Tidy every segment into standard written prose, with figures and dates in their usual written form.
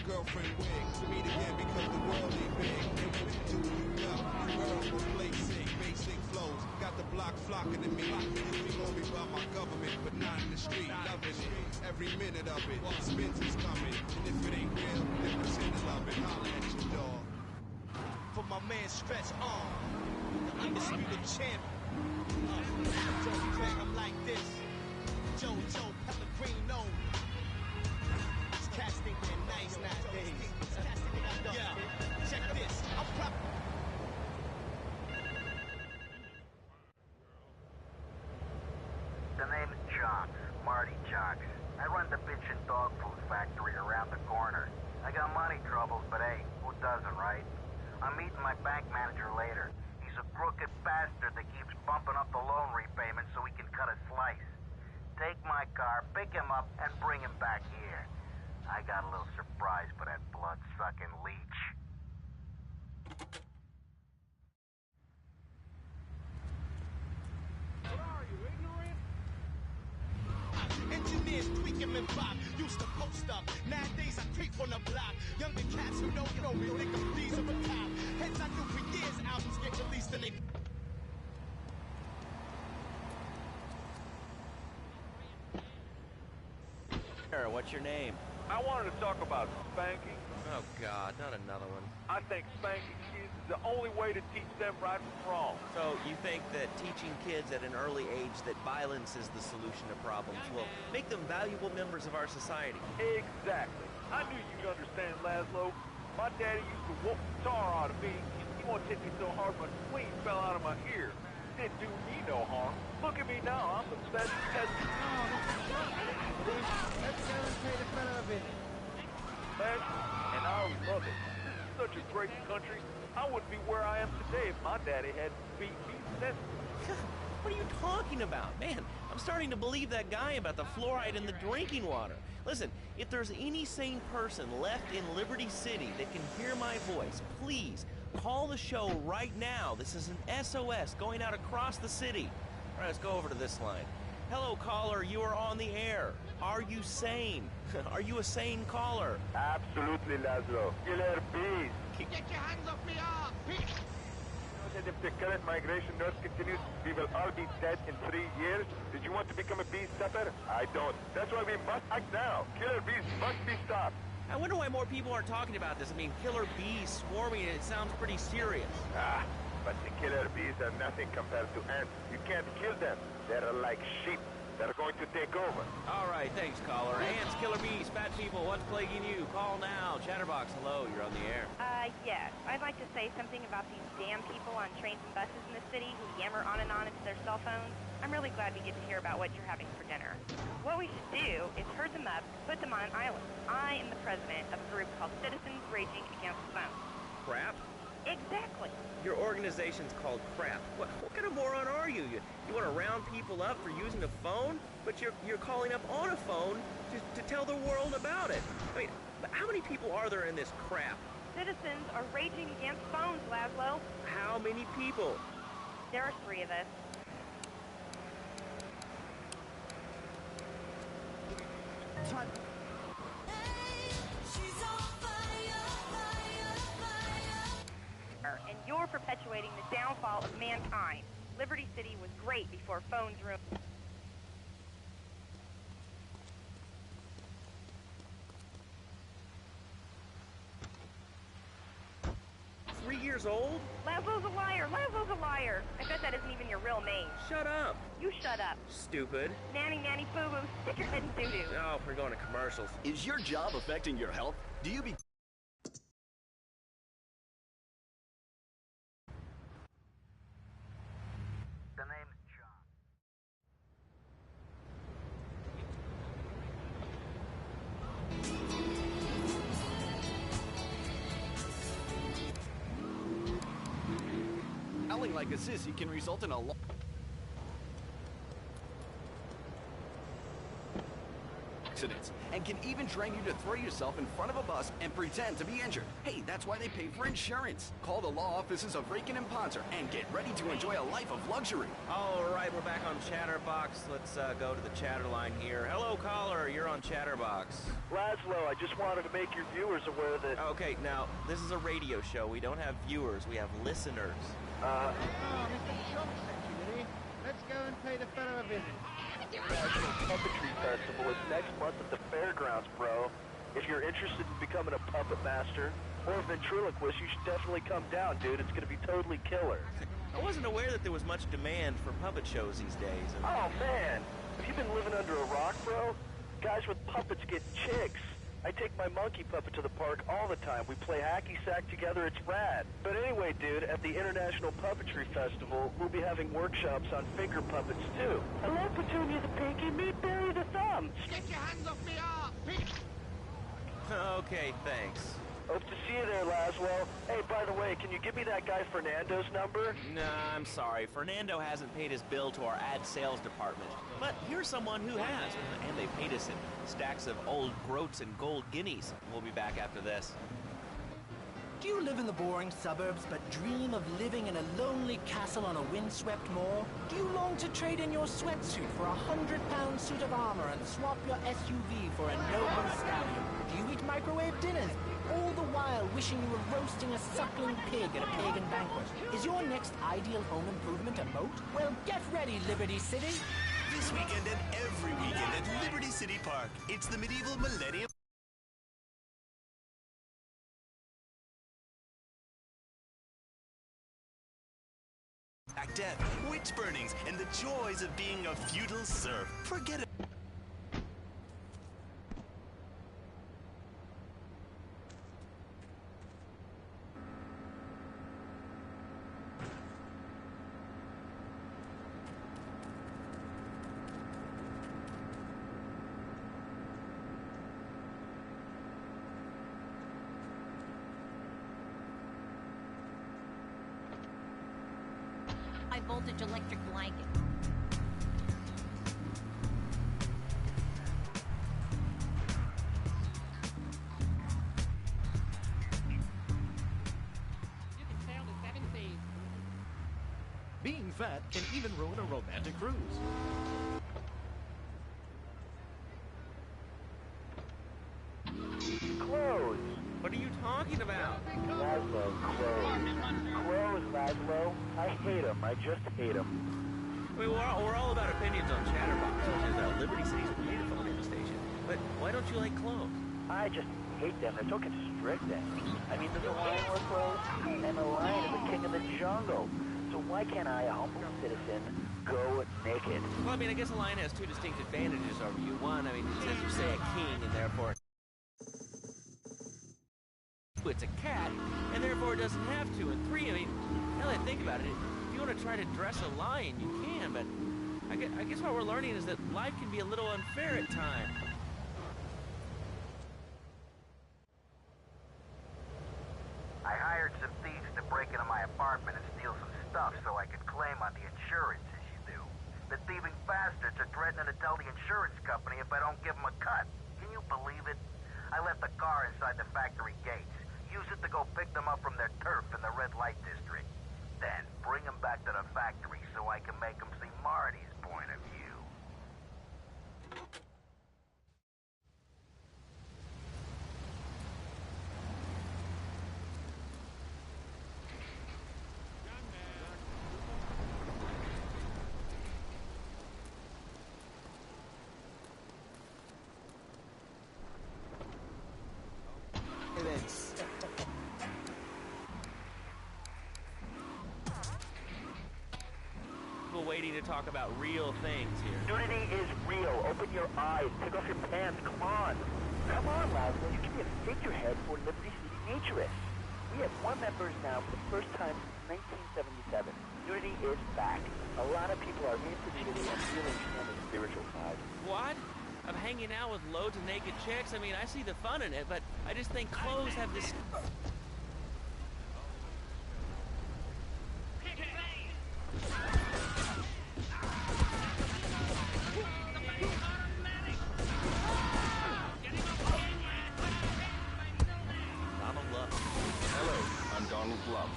girlfriend wig. Meet again because the world ain't big. And when it do, you know, the world will play sick. Basic flows, got the block flocking to me. You know me by my government, but not in the street. Loving it, every minute of it. Spins is coming, and if it ain't real, then pretend to love it. Holla at your dog. For my man Stretch on, the undisputed champ. Don't play him like this. Joe Pellegrino. These cats think they're nice nowadays. Yeah, check this. I'm The name is Jocks, Marty Jocks. I run the bitch and dog food factory around the corner. I got money troubles, but hey, who doesn't, right? I'm meeting my bank manager later. He's a crooked bastard that keeps bumping up the loan repayment so he can cut a slice. Take my car, pick him up, and bring him back here. I got a little surprise for that blood-sucking leech. What are you, ignorant? Engineers tweak him and pop. Used to post up. Nowadays I creep on the block. Younger cats who don't know me think I'm these of a cop. Heads I knew for years, albums get released and they... What's your name? I wanted to talk about spanking. Oh, God, not another one. I think spanking kids is the only way to teach them right from wrong. So, you think that teaching kids at an early age that violence is the solution to problems will make them valuable members of our society? Exactly. I knew you'd understand, Laszlo. My daddy used to whoop the tar out of me. He wanted to hit me so hard my spleen fell out of my ear. Didn't do me no harm. Look at me now. I'm the best test. Let's demonstrate in front of it. And I love it. This is such a great country. I wouldn't be where I am today if my daddy hadn't beat me senseless. What are you talking about? Man, I'm starting to believe that guy about the fluoride in the drinking water. Listen, if there's any sane person left in Liberty City that can hear my voice, please call the show right now. This is an SOS going out across the city. All right, let's go over to this line. Hello, caller. You are on the air. Are you sane? Are you a sane caller? Absolutely, Laszlo. Killer bees. Get your hands off me, You know that if the current migration north continues, we will all be dead in 3 years? Did you want to become a bee stepper? I don't. That's why we must act now. Killer bees must be stopped. I wonder why more people aren't talking about this. I mean, killer bees swarming, it sounds pretty serious. But the killer bees are nothing compared to ants. You can't kill them. They're like sheep. They're going to take over. All right, thanks, caller. Ants, killer bees, fat people, what's plaguing you? Call now. Chatterbox, hello, you're on the air. Yes. I'd like to say something about these damn people on trains and buses in the city who yammer on and on into their cell phones. I'm really glad we get to hear about what you're having for dinner. What we should do is herd them up, put them on an island. I am the president of a group called Citizens Raging Against the Phone. Crap? Exactly. Your organization's called Crap. What kind of moron are you? You want to round people up for using a phone? But you're calling up on a phone to tell the world about it. I mean, how many people are there in this crap? Citizens are raging against phones, Laszlo. How many people? There are 3 of us. And you're perpetuating the downfall of mankind. Liberty City was great before phones ruined. 3 years old? Laszlo's a liar! Laszlo's a liar! I bet that isn't even your real name. Shut up! You shut up. Stupid. Nanny, nanny, boo-boo, stick your head in doo-doo. Oh, we're going to commercials. Is your job affecting your health? Do you be... The name is John. Yelling like a sissy can result in a accidents and can even train you to throw yourself in front of a bus and pretend to be injured. Hey, that's why they pay for insurance. Call the law offices of Rakin and Ponter and get ready to enjoy a life of luxury. All right, we're back on Chatterbox. Let's go to the chatter line here. Hello, caller. You're on Chatterbox. Laszlo, I just wanted to make your viewers aware that... Okay, now, this is a radio show. We don't have viewers. We have listeners. Oh, Mr. Shop Security. Let's go and pay the fellow a visit. National Puppetry Festival is next month at the fairgrounds, bro. If you're interested in becoming a puppet master or a ventriloquist, you should definitely come down, dude. It's gonna be totally killer. I wasn't aware that there was much demand for puppet shows these days. Oh, man. Have you been living under a rock, bro? Guys with puppets get chicks. I take my monkey puppet to the park all the time. We play hacky sack together. It's rad. But anyway, dude, at the International Puppetry Festival, we'll be having workshops on finger puppets, too. Hello, Petunia the Pinky. Meet Barry the Thumb. Get your hands off me, Okay, thanks. Hope to see you there, Laszlo. Hey, by the way, can you give me that guy Fernando's number? Nah, I'm sorry. Fernando hasn't paid his bill to our ad sales department. But here's someone who has, and they paid us in stacks of old groats and gold guineas. We'll be back after this. Do you live in the boring suburbs but dream of living in a lonely castle on a windswept moor? Do you long to trade in your sweatsuit for a £100 suit of armor and swap your SUV for a noble stallion? Do you eat microwave dinners, all the while wishing you were roasting a suckling pig at a pagan banquet? Is your next ideal home improvement a moat? Well, get ready, Liberty City! This weekend and every weekend at Liberty City Park, it's the medieval millennium. Death, witch burnings, and the joys of being a feudal serf. Forget it. High voltage electric blanket. You can sail the 7 seas. Being fat can even ruin a romantic cruise. Clothes. What are you talking about? Laszlo, clothes, Laszlo. I hate them. I just hate them. I mean, we're all about opinions on Chatterbox, which is Liberty City's premier phone station. But why don't you like clothes? I just hate them. They're so constricting. I mean, does a lion wear clothes? And a lion is the king of the jungle. So why can't I, a humble citizen, go naked? Well, I mean, I guess a lion has two distinct advantages over you. One, I mean, it says you say a king, and therefore it's a cat, and therefore it doesn't have to. And three, I mean, now that I think about it, if you want to try to dress a lion, you can, but I guess what we're learning is that life can be a little unfair at times. I hired some thieves to break into my apartment and steal some stuff so I could claim on the insurance, as you do. The thieving bastards are threatening to tell the insurance company if I don't give them a cut. Can you believe it? I left the car inside the factory gates. Use it to go pick them up from their turf in the red light district. Then bring them back to the factory so I can make them see Marty's point of view. People waiting to talk about real things here. Nudity is real. Open your eyes. Take off your pants. Come on. Come on, Laszlo. You can be a figurehead for Liberty City Naturists. We have more members now for the first time since 1977. Nudity is back. A lot of people are into nudity and feeling on the spiritual side. What? I'm hanging out with loads of naked chicks? I mean, I see the fun in it, but I just think clothes have this... Donald Love.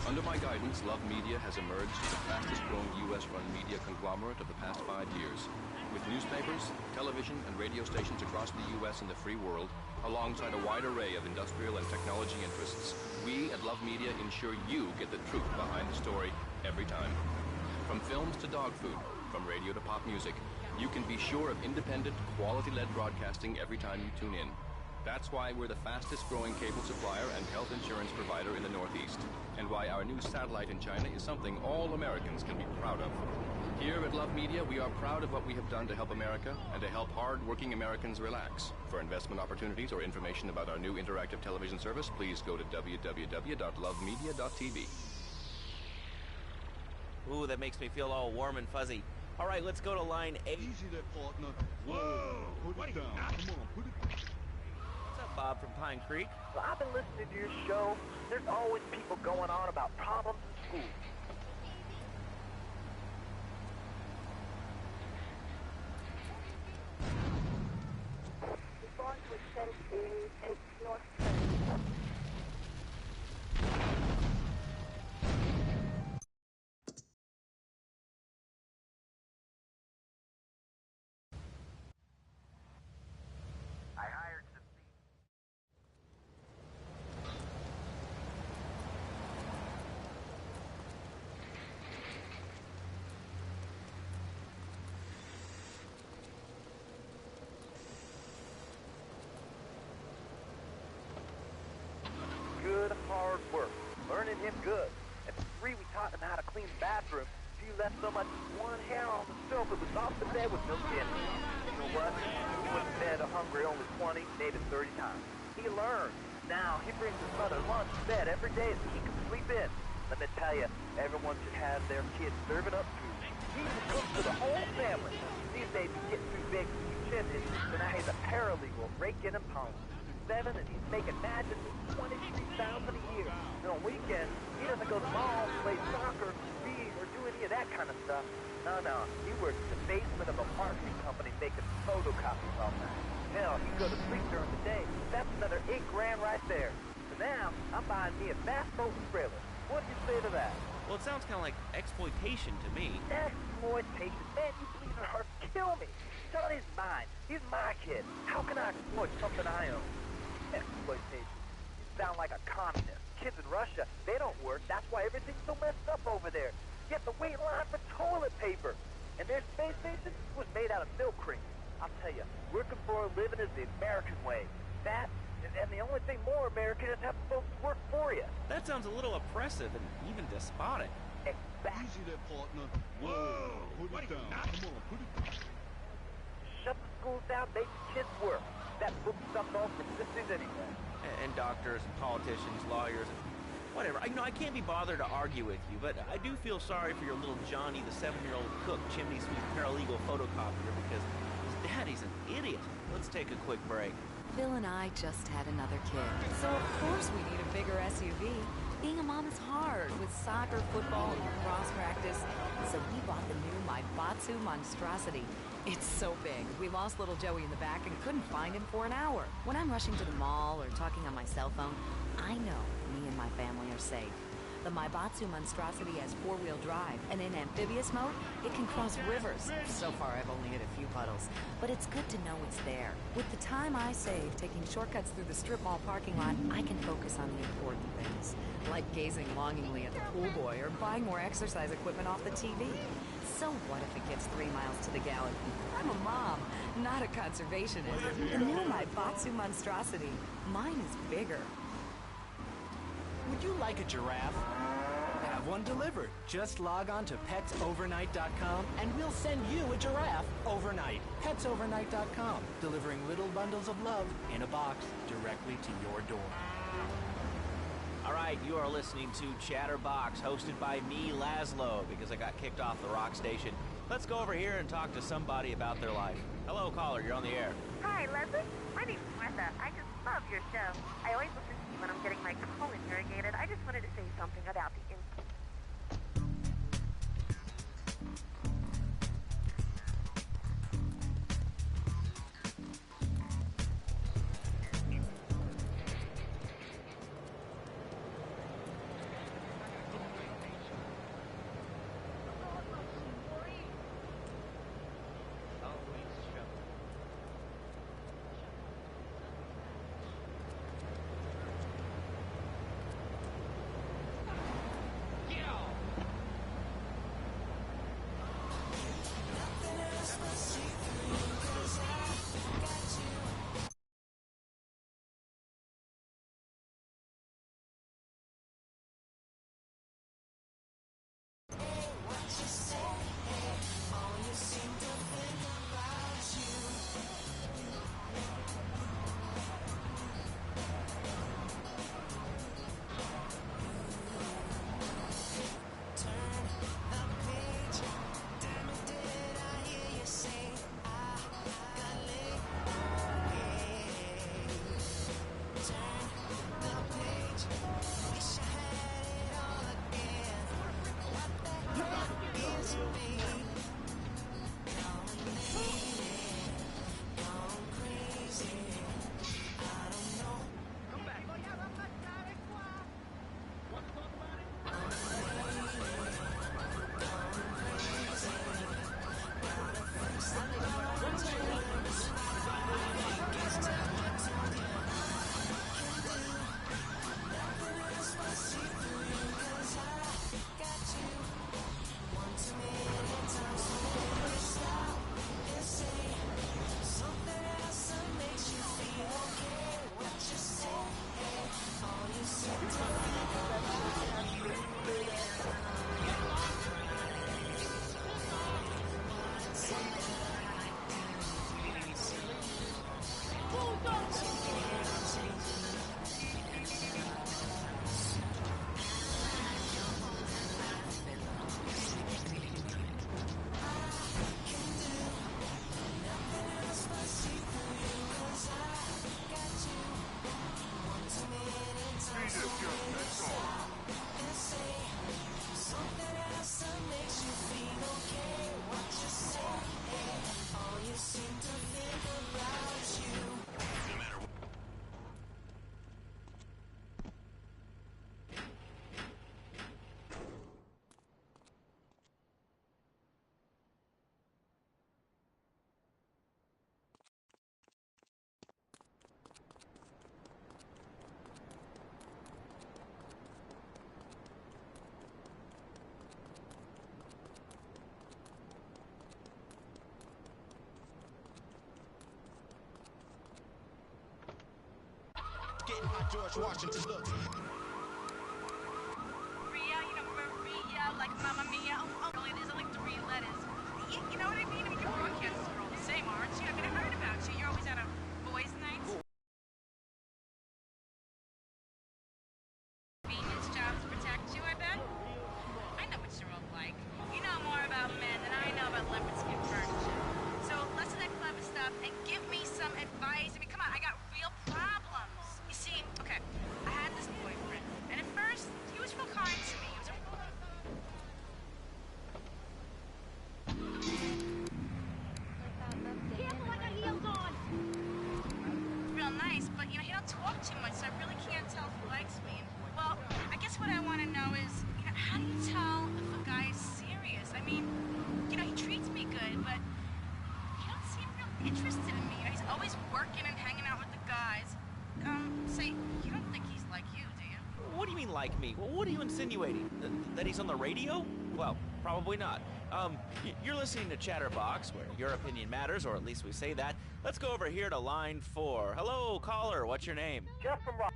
Under my guidance, Love Media has emerged as the fastest-growing U.S.-run media conglomerate of the past 5 years. With newspapers, television, and radio stations across the U.S. and the free world, alongside a wide array of industrial and technology interests, we at Love Media ensure you get the truth behind the story every time. From films to dog food, from radio to pop music, you can be sure of independent, quality-led broadcasting every time you tune in. That's why we're the fastest-growing cable supplier and health insurance provider in the Northeast, and why our new satellite in China is something all Americans can be proud of. Here at Love Media, we are proud of what we have done to help America and to help hard-working Americans relax. For investment opportunities or information about our new interactive television service, please go to www.lovemedia.tv. Ooh, that makes me feel all warm and fuzzy. All right, let's go to line 8. Easy there, partner. Whoa! Put it down. Come on, put it down. What's up, Bob from Pine Creek? Well, I've been listening to your show. There's always people going on about problems in school. Born to extend series, take north. I hired some good, hard work. Learning him good. At 3, we taught him how to clean the bathroom. If you left so much as one hair on the sofa, it was off the bed with no skin. You know what? He went to bed hungry only 20, maybe 30 times. He learned. Now, he brings his mother lunch to bed every day so he can sleep in. Let me tell you, everyone should have their kids serving up food. He's a cook for the whole family. These days he's getting too big to be chimney, so now he's a paralegal, raking and pawning. 7, and he's making magically $23,000 a year. And on weekends, he doesn't go to malls, play soccer, read, or do any of that kind of stuff. No, he works in the basement of a marketing company making photocopies all night. Hell, he goes to sleep during the day. That's another $8 grand right there. So now, I'm buying me a fast boat and trailer. What do you say to that? Well, it sounds kind of like exploitation to me. Exploitation? Man, you bleeding heart kill me. Johnny's mine. He's my kid. How can I exploit something I own? Exploitation. You sound like a communist. Kids in Russia, they don't work. That's why everything's so messed up over there. You have to wait in line for toilet paper. And their space station was made out of milk cream. I'll tell you, working for a living is the American way. That, and the only thing more American is having folks work for you. That sounds a little oppressive and even despotic. Exactly. Easy there, partner. Whoa! Put it down. Come on, put it down. Shut the schools down, make the kids work. That book stuff's all for sisters anyway. And doctors and politicians, lawyers, and whatever. I can't be bothered to argue with you, but I do feel sorry for your little Johnny, the 7-year-old cook, chimney sweep paralegal photocopier, because his daddy's an idiot. Let's take a quick break. Phil and I just had another kid, so of course we need a bigger SUV. Being a mom is hard with soccer, football, and cross practice, so we bought the new Maibatsu Monstrosity. It's so big, we lost little Joey in the back and couldn't find him for an hour. When I'm rushing to the mall or talking on my cell phone, I know me and my family are safe. The Maibatsu Monstrosity has 4-wheel drive, and in amphibious mode, it can cross rivers. So far, I've only hit a few puddles, but it's good to know it's there. With the time I save taking shortcuts through the strip mall parking lot, I can focus on the important things, like gazing longingly at the pool boy or buying more exercise equipment off the TV. So what if it gets 3 miles to the gallon? I'm a mom, not a conservationist. The new Maibatsu Monstrosity. Mine is bigger. Would you like a giraffe? Have one delivered. Just log on to petsovernight.com and we'll send you a giraffe overnight. Petsovernight.com, delivering little bundles of love in a box directly to your door. All right, you are listening to Chatterbox, hosted by me, Laszlo, because I got kicked off the rock station. Let's go over here and talk to somebody about their life. Hello, caller, you're on the air. Hi, Leslie. My name's Martha. I just love your show. I always listen to you when I'm getting my colon irrigated. I just wanted to say something about the Getting my George Washington look. Maria, you know, Maria, like Mamma Mia. Oh, really, there's only 3 letters. You know what I mean? I mean, your broadcasters are all the same, aren't you? I mean, I heard about you. You're always out of boys' nights. Convenience jobs protect you, I bet. I know what you're all like. You know more about men than I know about leopard skin furniture. So less of that clever stuff and give me some advice. I mean, come on, I got real problems. You see, okay, I had this boyfriend, and at first, he was real kind to me. He was Careful, I got heels on! real nice, but, you know, he don't talk too much, so I really can't tell if he likes me. Well, I guess what I want to know is, you know, how do you tell if a guy is serious? I mean, you know, he treats me good, but he don't seem real interested in me. You know, he's always working and hanging out with the guys. Say, you don't think he's like you, do you? What do you mean, like me? Well, what are you insinuating? That he's on the radio? Well, probably not. You're listening to Chatterbox, where your opinion matters, or at least we say that. Let's go over here to line 4. Hello, caller. What's your name? Jeff from Rock.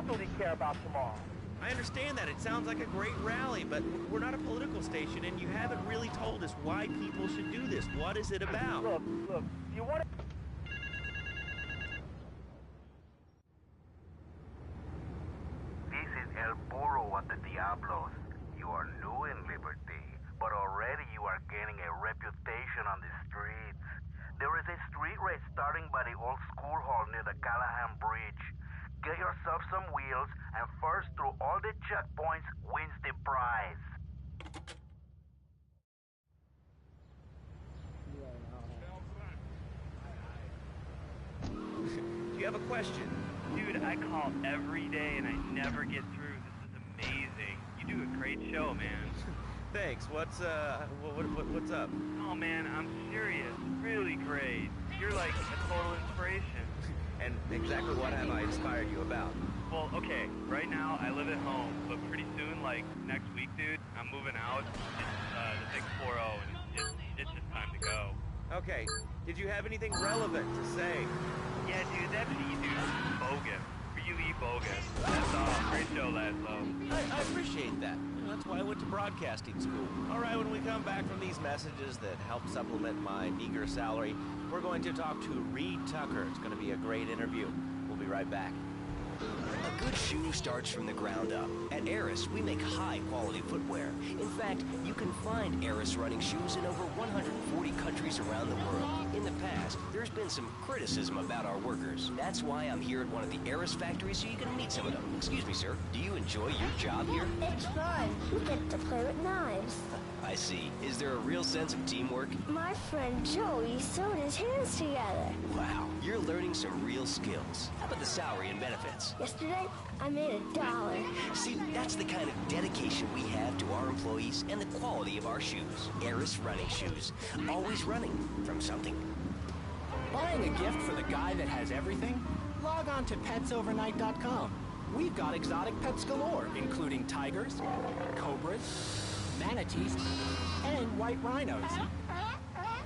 totally care about tomorrow. I understand that. It sounds like a great rally, but we're not a political station, and you haven't really told us why people should do this. What is it about? Look, you want to... This is El Burro at the Diablos. You are new in Liberty, but already you are gaining a reputation on the streets. There is a street race starting by the old school hall near the Callahan Bridge. Get yourself some wheels, and first through all the checkpoints wins the prize. Do you have a question? Dude, I call every day and I never get through. This is amazing. You do a great show, man. Thanks. What's up? Oh man, I'm serious. Really great. You're like a total inspiration. And exactly what have I inspired you about? Well, okay, right now I live at home, but pretty soon, like next week, dude, I'm moving out. It's the big 4-0, and it's just time to go. Okay, did you have anything relevant to say? Yeah, dude, that's me, dude. Bogus. Really bogus. That's all. Great show, Laszlo. I appreciate that. That's why I went to broadcasting school. All right, when we come back from these messages that help supplement my meager salary, we're going to talk to Reed Tucker. It's going to be a great interview. We'll be right back. A good shoe starts from the ground up. At Eris, we make high-quality footwear. In fact, you can find Eris running shoes in over 140 countries around the world. In the past, there's been some criticism about our workers. That's why I'm here at one of the Eris factories so you can meet some of them. Excuse me, sir. Do you enjoy your job here? It's fun. We get to play with knives. I see. Is there a real sense of teamwork? My friend Joey sewed his hands together. Wow, you're learning some real skills. How about the salary and benefits? Yesterday, I made $1. See, that's the kind of dedication we have to our employees and the quality of our shoes. Eris running shoes. Always running from something. Buying a gift for the guy that has everything? Log on to petsovernight.com. We've got exotic pets galore, including tigers, cobras, manatees, and white rhinos.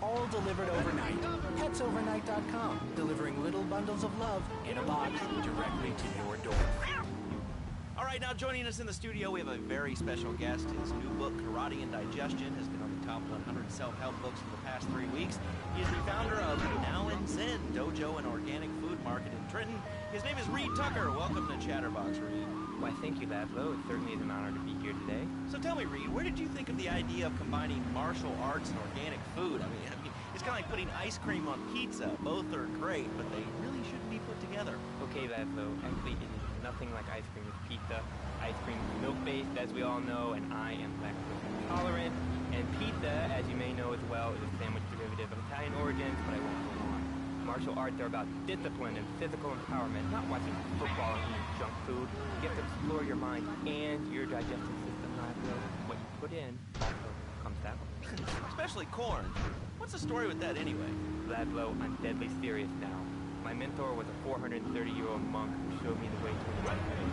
All delivered overnight. Petsovernight.com, delivering little bundles of love in a box directly to your door. All right, now joining us in the studio, we have a very special guest. His new book, Karate and Digestion, has been on the top 100 self-help books for the past 3 weeks. He is the founder of Now and Zen Dojo and Organic Food Market in Trenton. His name is Reed Tucker. Welcome to Chatterbox, Reed. Why, thank you, Laszlo. It certainly is an honor to be here today. So tell me, Reed, where did you think of the idea of combining martial arts and organic food? I mean it's kind of like putting ice cream on pizza. Both are great, but they really shouldn't be put together. Okay, Laszlo. Actually, it is nothing like ice cream with pizza. Ice cream is milk-based, as we all know, and I am lactose intolerant. And pizza, as you may know as well, is a sandwich derivative of Italian origins, but I won't go on. Martial arts are about discipline and physical empowerment, not watching football and eating junk food. You have to explore your mind and your digestive system, Laszlo. What you put in also comes out. Especially corn. What's the story with that anyway? Laszlo, I'm deadly serious now. My mentor was a 430-year-old monk who showed me the way to enlightenment.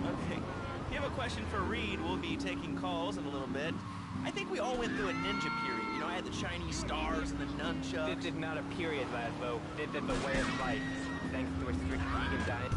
Okay. If you have a question for Reed, we'll be taking calls in a little bit. I think we all went through a ninja period. You know, I had the Chinese stars and the nunchucks. This is not a period, Laszlo. This is the way of life. Thanks to a strict vegan diet.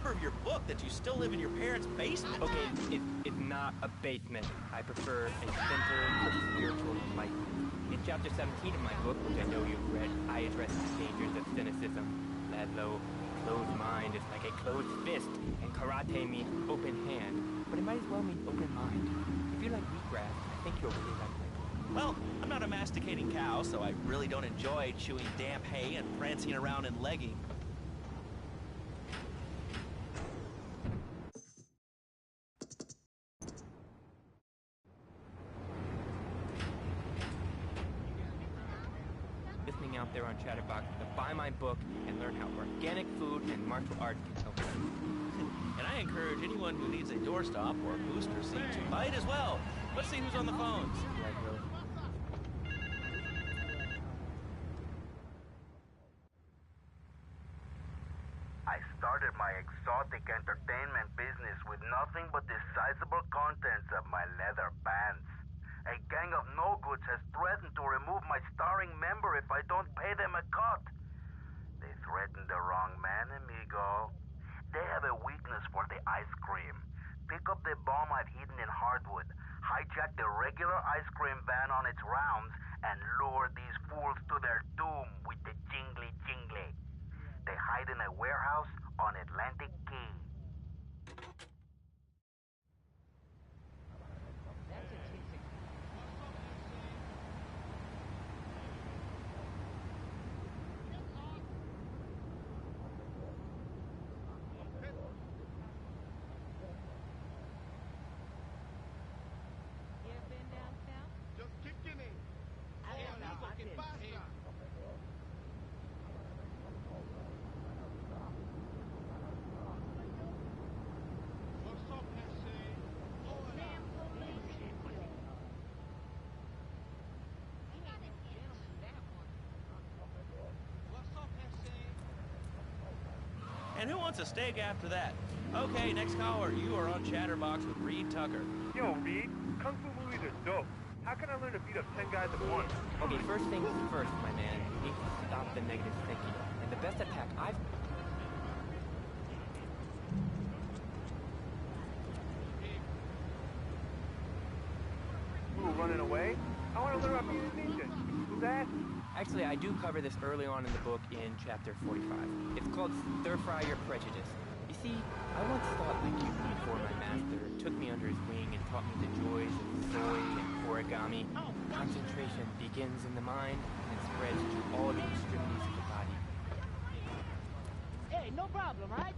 Of your book that you still live in your parents' basement. Okay, it's not a basement. I prefer a center for spiritual enlightenment. In chapter 17 of my book, which I know you've read, I address the dangers of cynicism. Laszlo, closed mind is like a closed fist, and karate means open hand. But it might as well mean open mind. If you like wheatgrass, I think you'll really like it. Well, I'm not a masticating cow, so I really don't enjoy chewing damp hay and prancing around in leggings. Out there on Chatterbox to buy my book and learn how organic food and martial arts can help you. And I encourage anyone who needs a doorstop or a booster seat to buy it as well. Let's see who's on the phones. I started my exotic entertainment business with nothing but the sizable contents of my leather pants. A gang of no-goods has threatened to remove my starring member if I don't pay them a cut. They threatened the wrong man, amigo. They have a weakness for the ice cream. Pick up the bomb I've hidden in hardwood, hijack the regular ice cream van on its rounds, and lure these fools to their doom with the jingly-jingly. They hide in a warehouse on Atlantic Key. And who wants a steak after that? Okay, next caller, you are on Chatterbox with Reed Tucker. Yo, Reed, Kung Fu movies are dope. How can I learn to beat up 10 guys at once? Okay, first things first, my man. You need to stop the negative thinking. And the best attack I've... Ooh, running away? I want to learn about being a ninja. Who's that? Actually, I do cover this early on in the book in chapter 45. It's called Stir Fry Your Prejudice. You see, I once thought like you before my master took me under his wing and taught me the joys of soy and origami. Concentration begins in the mind and spreads to all the extremities of the body. Hey, no problem, right?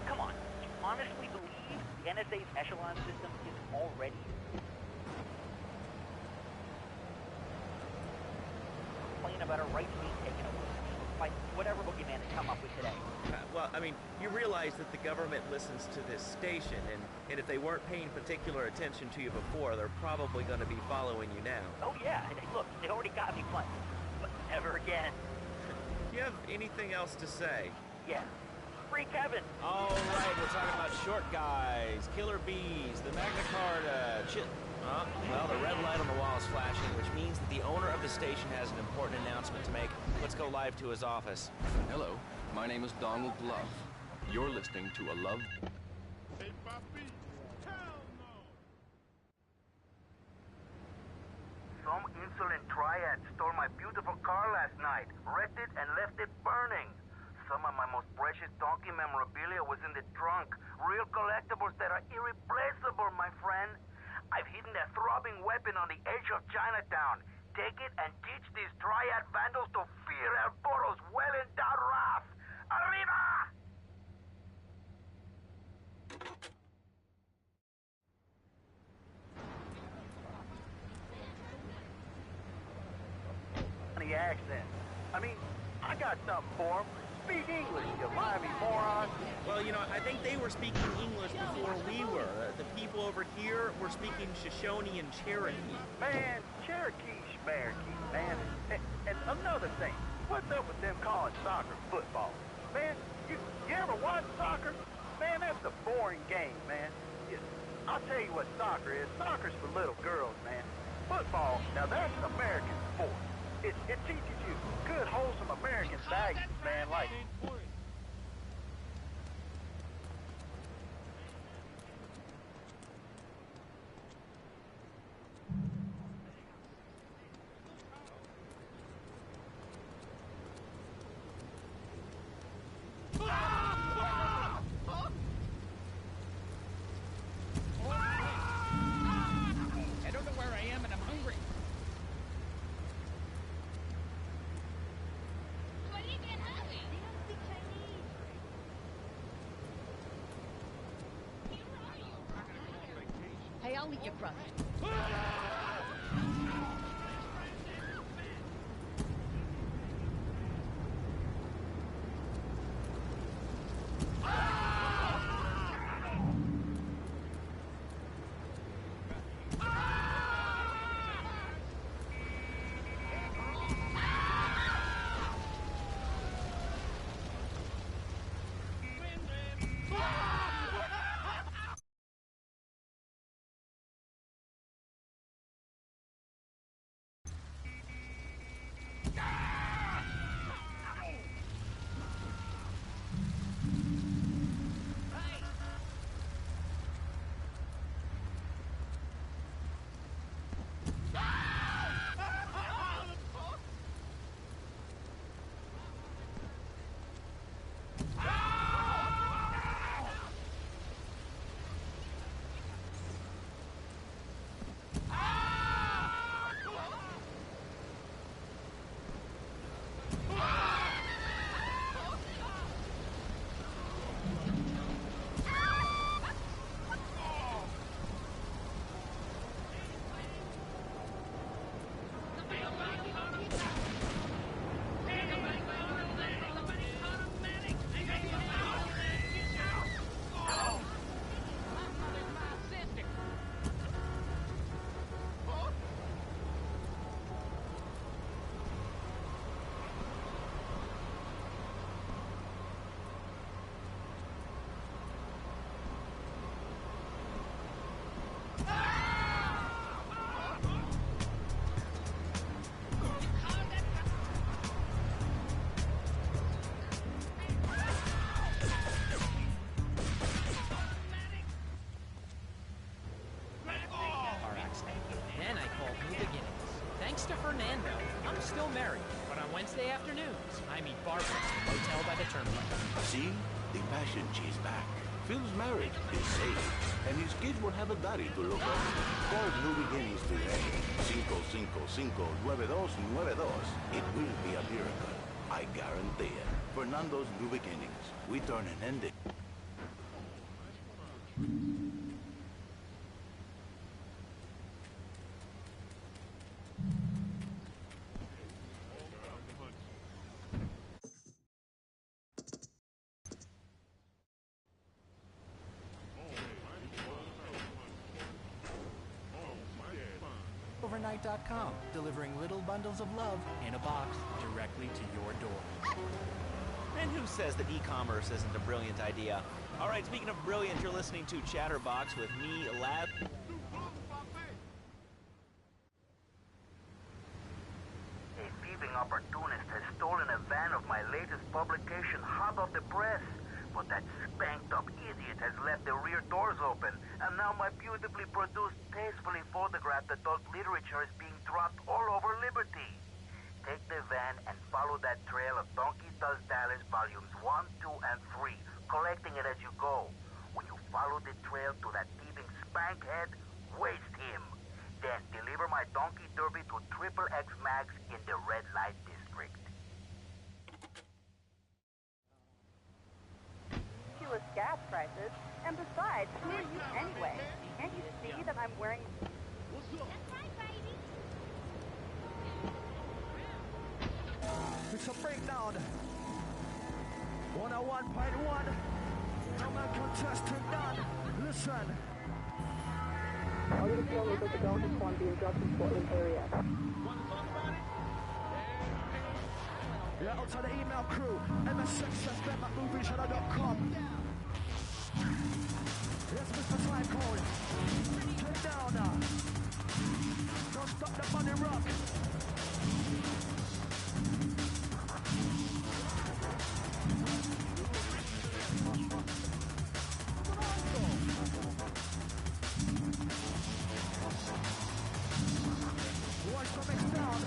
Come on, you honestly believe the NSA's echelon system is already... complain about our rights being taken away by whatever boogeyman they come up with today. Well, I mean, you realize that the government listens to this station, and if they weren't paying particular attention to you before, they're probably going to be following you now. Oh yeah, look, they already got me once, but never again. Do you have anything else to say? Yeah. Free Kevin! All right, we're talking about short guys, killer bees, the Magna Carta, well, the red light on the wall is flashing, which means that the owner of the station has an important announcement to make. Let's go live to his office. Hello, my name is Donald Love. You're listening to a Love... Hey, papi. Some insolent triad stole my beautiful car last night, wrecked it, and left it burning. Some of my most precious donkey memorabilia was in the trunk. Real collectibles that are irreplaceable, my friend. I've hidden a throbbing weapon on the edge of Chinatown. Take it and teach these triad vandals to fear El Burro's well-endowed wrath. Arriba! The accent. I mean, I got something for him. Speak English, you limey moron. Well, you know, I think they were speaking English before we were. The people over here were speaking Shoshone and Cherokee. Man, Cherokee, Schmerokee, man. And another thing, what's up with them calling soccer football? Man, you ever watch soccer? Man, that's a boring game, man. I'll tell you what soccer is. Soccer's for little girls, man. Football, now that's an American sport. It teaches you good, wholesome American values, man, like... I don't know where I am and I'm hungry. Hey, I'll eat your crust. Thanks to Fernando, I'm still married, but on Wednesday afternoons, I meet Barbara at the motel by the turnpike. See? The passion she's back. Phil's marriage is safe, and his kids will have a daddy to look up. Call New Beginnings today. 555-9292. It will be a miracle. I guarantee it. Fernando's New Beginnings. We turn an ending. Overnight.com, delivering little bundles of love in a box directly to your door. And who says that e-commerce isn't a brilliant idea? All right, speaking of brilliant, you're listening to Chatterbox with me, Lab. A thieving opportunist has stolen a van of my latest publication, hot off the press. but that spanked-up idiot has left the rear doors open, and now my beautifully produced, tastefully photographed adult literature is being dropped all over Liberty. Take the van and follow that trail of Donkey Does Dallas volumes 1, 2, and 3, collecting it as you go. When you follow the trail to that thieving spankhead, waste him. Then deliver my Donkey Derby to XXX Max in the red light district. Ridiculous gas prices, and besides, who are you anyway? Can't you see that I'm wearing... It's a breakdown. 101.1. No man contested none. Listen. All you feel is that the Donkey Kong being dropped in Portland area. Yeah, out to the email crew. msxfm@movieshudder.com. Yes, Mr. Time Code. Take down now. Don't stop the money rock. Watch the mix down.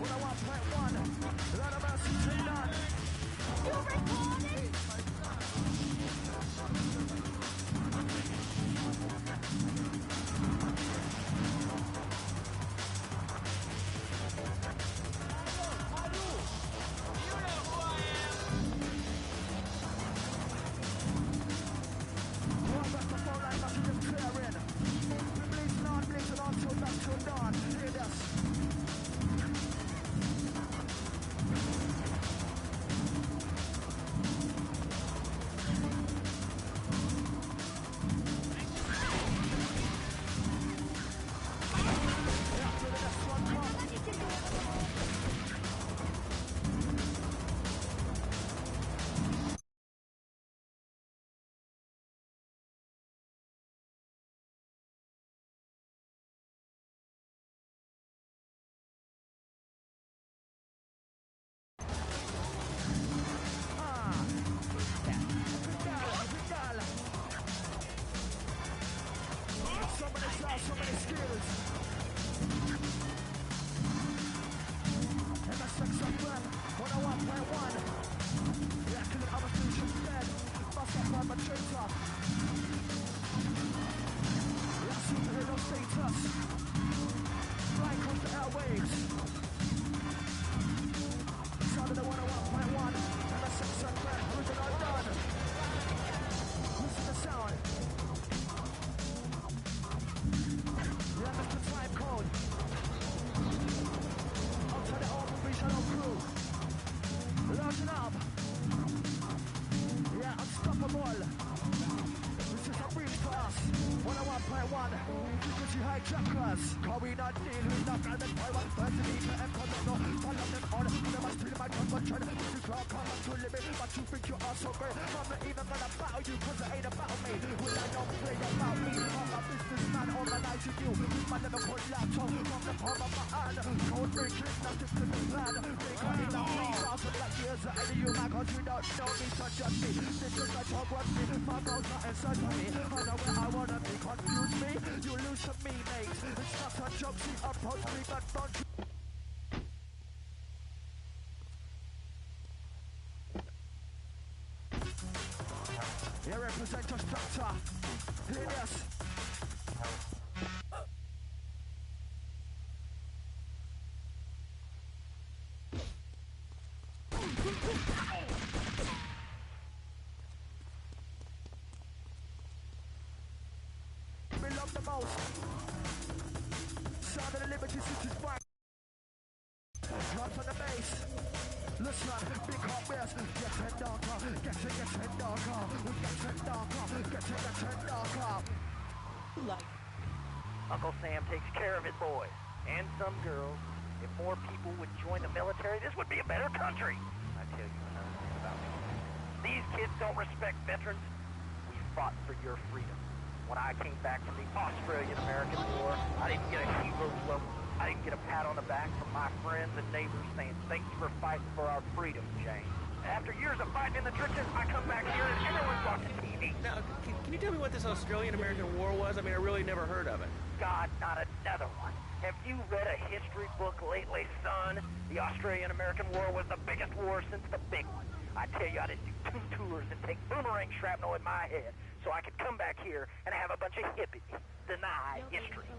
101.1. Lot of mercy to none. You recording? So many skills. MSXFM 101.1. Yeah, killing other future dead. Bust up perpetrator. Yeah, superhero status. Flying across the airwaves. Sound of the 101.1. MSXFM original done. Listen to the sound. Yeah, Mr. Time Code. Up to the old movie shadow crew. Loading up. Yeah, unstoppable. This is a breeze for us. 101.1. Frequency hijackers. Cause we not deal with the private Taiwan. First need to empire them, no. Follow them on. Never steal my convention. This is where I come to limit. But you think you are so great. I'm not even gonna battle you, cause it ain't about me. Will I don't play about me? I'm a businessman organizing you. With my little cold laptop from the palm of my hand. Code breaking, nothing to the plan. Breaker in the 3,000 like years of any you man, cause you don't know me, so judge me. This is my talk, watch me. My girl's not inside for me. I know where I wanna be, confuse me. You lose to me, mate. It's not a joke, see, approach me, but don't you. Yeah, represent your structure. Hear this. We love the most. Sound of the Liberty City's back. Drums on the bass. Listen, big hot beers. Getting darker, getting darker. We're getting darker, getting darker. Like Uncle Sam takes care of his boys and some girls. If more people would join the military, this would be a better country. I tell you another thing about me. These kids don't respect veterans. We fought for your freedom. When I came back from the Australian-American War, I didn't get a hero's level. I didn't get a pat on the back from my friends and neighbors saying, thanks for fighting for our freedom, James. After years of fighting in the trenches, I come back here and everyone's watching TV. Now, can you tell me what this Australian-American War was? I mean, I really never heard of it. God, not another one. Have you read a history book lately, son? The Australian-American War was the biggest war since the big one. I tell you, I did do 2 tours and take boomerang shrapnel in my head so I could come back here and have a bunch of hippies deny history.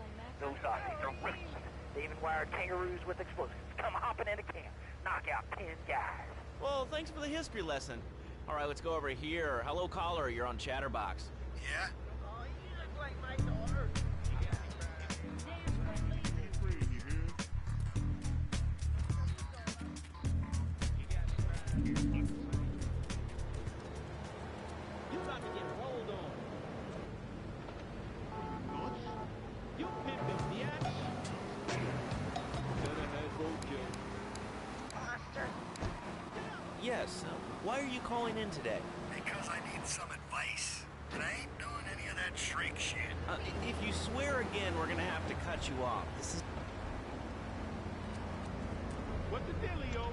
Those Aussies are ruthless. They even wired kangaroos with explosives. Come hopping into camp, knock out 10 guys. Well, thanks for the history lesson. All right, let's go over here. Hello, caller. You're on Chatterbox. Yeah? Oh, you look like my daughter. You about to get rolled on. Nuts? You pimpin' bitch. Better head roadkill. Bastard. Yes. Why are you calling in today? Because I need some advice. And I ain't doing any of that shrink shit. If you swear again, we're gonna have to cut you off. This is... What the dealio?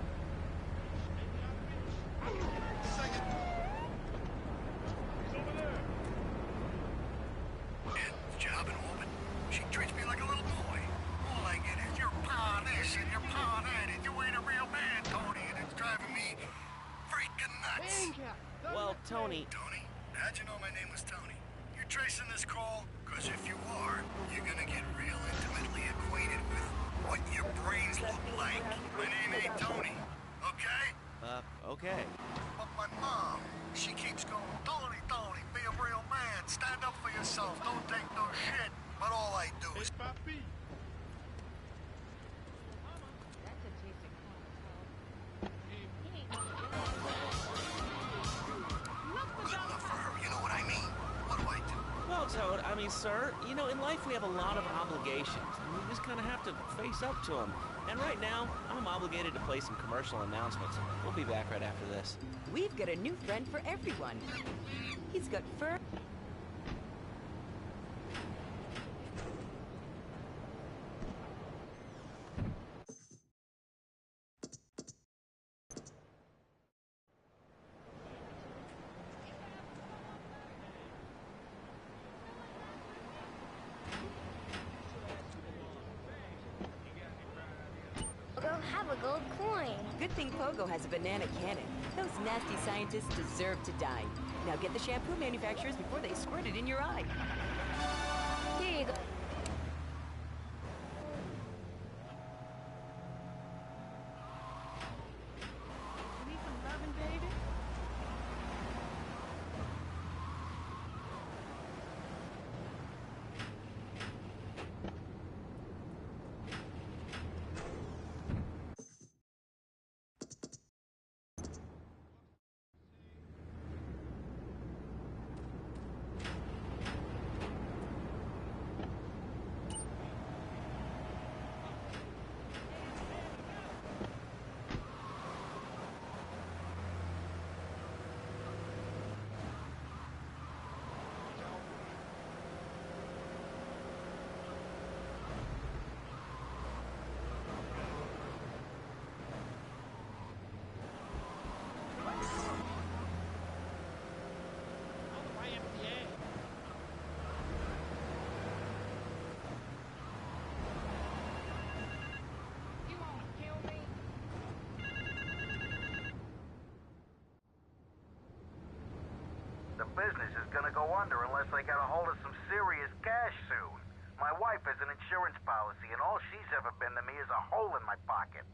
Job in orbit. She treats me like a little boy. All I get is your paw this and your paw that, and you ain't a real man, Tony, and it's driving me freaking nuts. Well, Tony... Tony? How'd you know my name was Tony? You're tracing this call? Because if you are, you're gonna get real intimately acquainted with what your brains look like. My name ain't Tony, okay? Okay. But my mom, she keeps going, Tony, Tony, be a real man. Stand up for yourself. Don't take no shit. But all I do is... Good enough for her. You know what I mean? What do I do? Well, Toad, I mean, sir, you know, in life we have a lot of obligations, and we just kind of have to face up to them. And right now, I'm obligated to play some commercial announcements. We'll be back right after this. We've got a new friend for everyone. He's got fur. Go have a gold coin. Good thing Pogo has a banana cannon. Those nasty scientists deserve to die. Now get the shampoo manufacturers before they squirt it in your eye. Here you go. You need some loving, baby? The business is gonna go under unless they get a hold of some serious cash soon. My wife has an insurance policy, and all she's ever been to me is a hole in my pocket.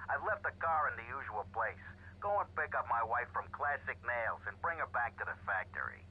I've left the car in the usual place. Go and pick up my wife from Classic Nails and bring her back to the factory.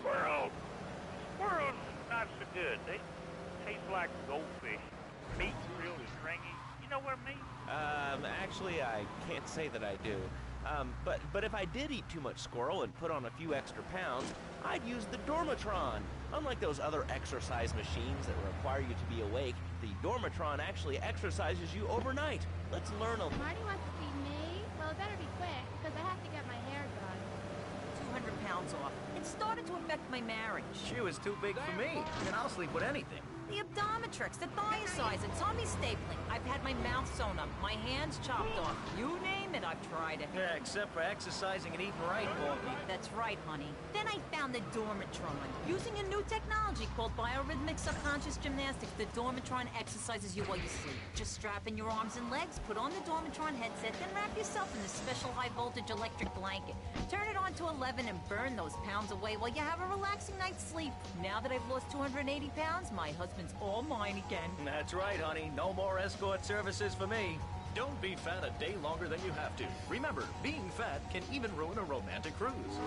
Squirrels! Squirrels not so good. They taste like goldfish. Meat's real stringy. You know, where me? Actually, I can't say that I do. But if I did eat too much squirrel and put on a few extra pounds, I'd use the Dormatron. Unlike those other exercise machines that require you to be awake, the Dormatron actually exercises you overnight. Let's learn a... Marty wants to see me? Well, it better be quick, because I have to get my hair done. 200 pounds off. It started to affect my marriage. She was too big for me, and I'll sleep with anything. The Abdometrix, the thiazides, tummy stapling. I've had my mouth sewn up, my hands chopped off. You name it, I've tried it. Yeah, except for exercising and eating right, Balky. That's right, honey. Then I found the Dormatron. Using a new technology called biorhythmic subconscious gymnastics, the Dormatron exercises you while you sleep. Just strap in your arms and legs, put on the Dormatron headset, then wrap yourself in this special high-voltage electric blanket. Turn it on to 11 and burn those pounds away while you have a relaxing night's sleep. Now that I've lost 280 pounds, my husband's all mine again. That's right, honey. No more escort services for me. Don't be fat a day longer than you have to. Remember, being fat can even ruin a romantic cruise.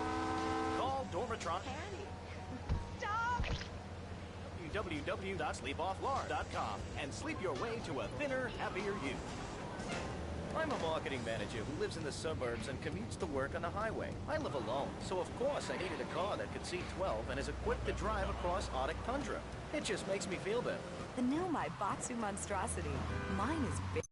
Call Dormatron. Stop! www.sleepofflar.com and sleep your way to a thinner, happier you. I'm a marketing manager who lives in the suburbs and commutes to work on the highway. I live alone, so of course I needed a car that could seat 12 and is equipped to drive across Arctic tundra. It just makes me feel better. The new Batsu monstrosity. Mine is big.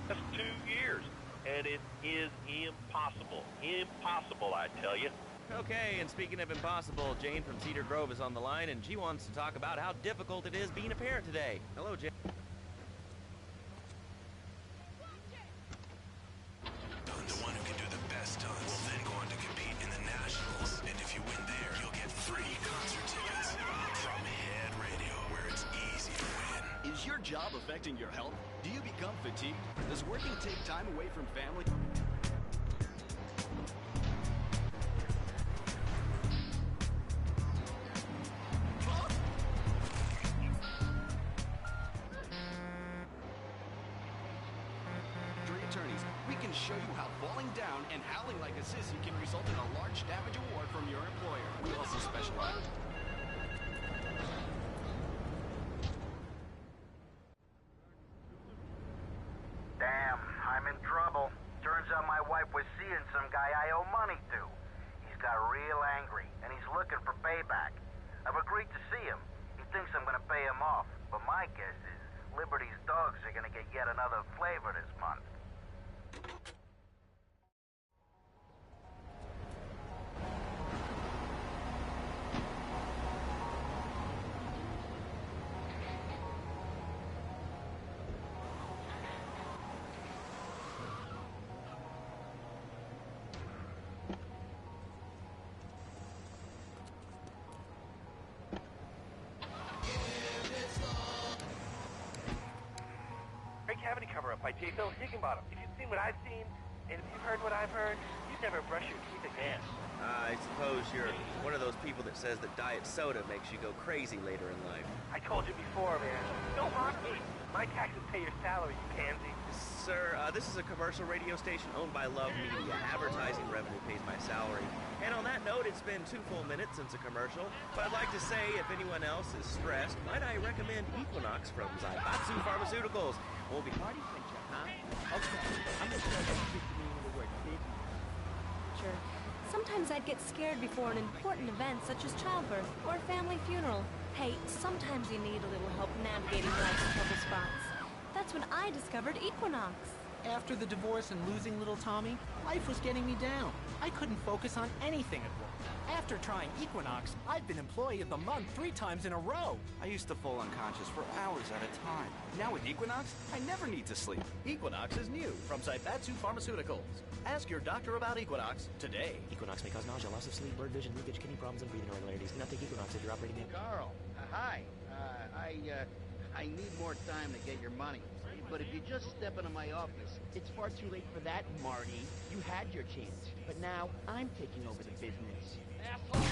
That's 2 years, and it is impossible. Impossible, I tell you. Okay, and speaking of impossible, Jane from Cedar Grove is on the line, and she wants to talk about how difficult it is being a parent today. Hello, Jane. The one who can do the best stunts will then go on to compete in the Nationals. And if you win there, you'll get free concert tickets from Head Radio, where it's easy to win. Is your job affecting your health? Do you become fatigued? Does working take time away from family? Attorneys, we can show you how falling down and howling like a sissy can result in a large damage award from your employer. We also specialize. Damn, I'm in trouble. Turns out my wife was seeing some guy I owe money to. He's got real angry, and he's looking for payback. I've agreed to see him. He thinks I'm gonna pay him off, but my guess is Liberty's dogs are gonna get yet another flavor this month. Great cavity cover-up by J. Phil Higginbottom. If you've seen what I've seen, and if you've heard what I've heard, you'd never brush your teeth again. I suppose you're one of those people that says that diet soda makes you go crazy later in life. I told you before, man. Don't mock me. My taxes pay your salary, you pansy. Sir, this is a commercial radio station owned by Love Media. Advertising revenue pays my salary. And on that note, it's been 2 full minutes since a commercial. But I'd like to say, if anyone else is stressed, might I recommend Equinox from Zaibatsu Pharmaceuticals. We'll be party picture, huh? Okay, I'm gonna tell you the meaning of the word big. Sure. Sometimes I'd get scared before an important event such as childbirth or a family funeral. Hey, sometimes you need a little help navigating life's trouble spots. That's when I discovered Equinox. After the divorce and losing little Tommy, life was getting me down. I couldn't focus on anything at work. After trying Equinox, I've been Employee of the Month 3 times in a row. I used to fall unconscious for hours at a time. Now with Equinox, I never need to sleep. Equinox is new from Pt3.3 Pharmaceuticals. Ask your doctor about Equinox today. Equinox may cause nausea, loss of sleep, blurred vision, leakage, kidney problems, and breathing irregularities. Do not take Equinox if you're operating in... Carl, hi. I need more time to get your money. But if you just step into my office... It's far too late for that, Marty. You had your chance. But now, I'm taking over the business. Asshole!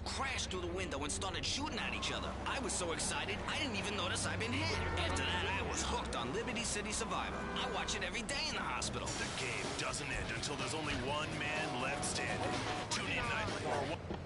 Crashed through the window and started shooting at each other. I was so excited, I didn't even notice I'd been hit. After that, I was hooked on Liberty City Survivor. I watch it every day in the hospital. The game doesn't end until there's only one man left standing. Tune in nightly for...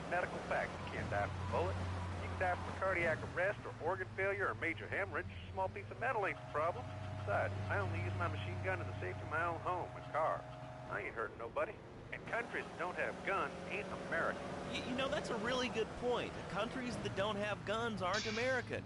Medical facts. You can't die from a bullet. You can die from a cardiac arrest or organ failure or major hemorrhage. A small piece of metal ain't the problem. Besides, I only use my machine gun in the safety of my own home and car. I ain't hurting nobody. And countries that don't have guns ain't American. You know, that's a really good point. Countries that don't have guns aren't American.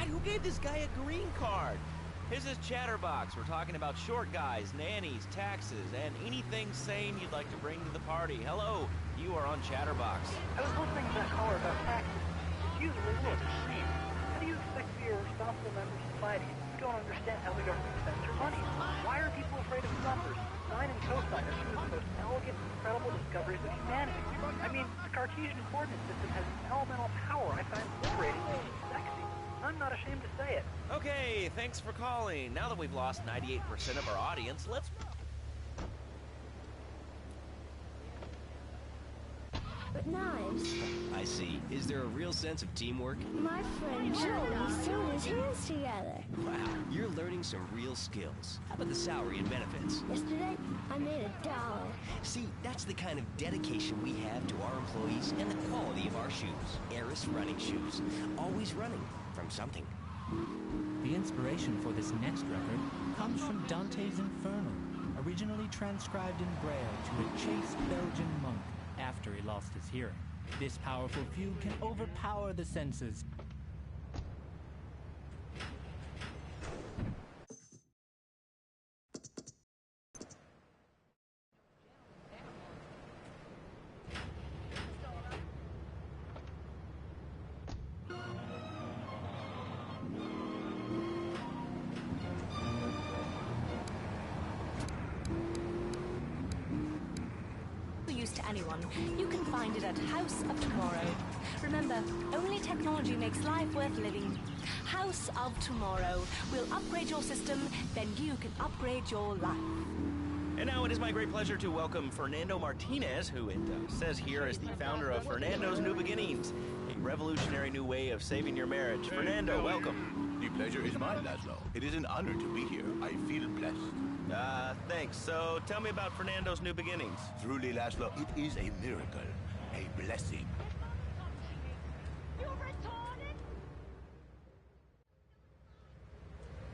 who gave this guy a green card? This is Chatterbox. We're talking about short guys, nannies, taxes, and anything sane you'd like to bring to the party. Hello, you are on Chatterbox. I was listening to that caller about taxes. Usually, look, how do you expect to be a responsible member of society if you don't understand how the government spends your money? Why are people afraid of numbers? Sine and cosine are two of the most elegant, incredible discoveries of humanity. I mean, the Cartesian coordinate system has an elemental power I find liberating and sexy. I'm not ashamed to say it. Okay, thanks for calling. Now that we've lost 98% of our audience, let's... But knives. I see. Is there a real sense of teamwork? My friend Joey sewed his hands together. Wow, you're learning some real skills. How about the salary and benefits? Yesterday, I made $1. See, that's the kind of dedication we have to our employees and the quality of our shoes. Eris running shoes. Always running from something. The inspiration for this next record comes from Dante's Inferno, originally transcribed in Braille to a chaste Belgian monk after he lost his hearing. This powerful fugue can overpower the senses. To anyone, you can find it at House of Tomorrow. Remember, only technology makes life worth living. House of Tomorrow will upgrade your system, then you can upgrade your life. And now it is my great pleasure to welcome Fernando Martinez, who it says here is the founder of Fernando's New Beginnings, a revolutionary new way of saving your marriage. Fernando, welcome. The pleasure is mine, Laszlo. It is an honor to be here. I feel blessed. Thanks. So tell me about Fernando's New Beginnings. Truly, Laszlo, it is a miracle, a blessing.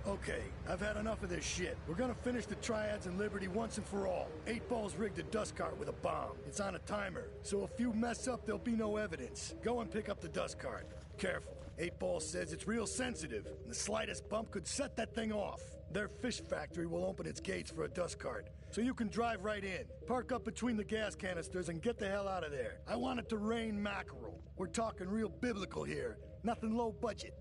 Okay, I've had enough of this shit. We're gonna finish the triads in Liberty once and for all. 8 Ball's rigged a dust cart with a bomb. It's on a timer, so if you mess up, there'll be no evidence. Go and pick up the dust cart. Careful. 8 Ball says it's real sensitive, and the slightest bump could set that thing off. Their fish factory will open its gates for a dust cart, so you can drive right in. Park up between the gas canisters and get the hell out of there. I want it to rain mackerel. We're talking real biblical here, nothing low budget.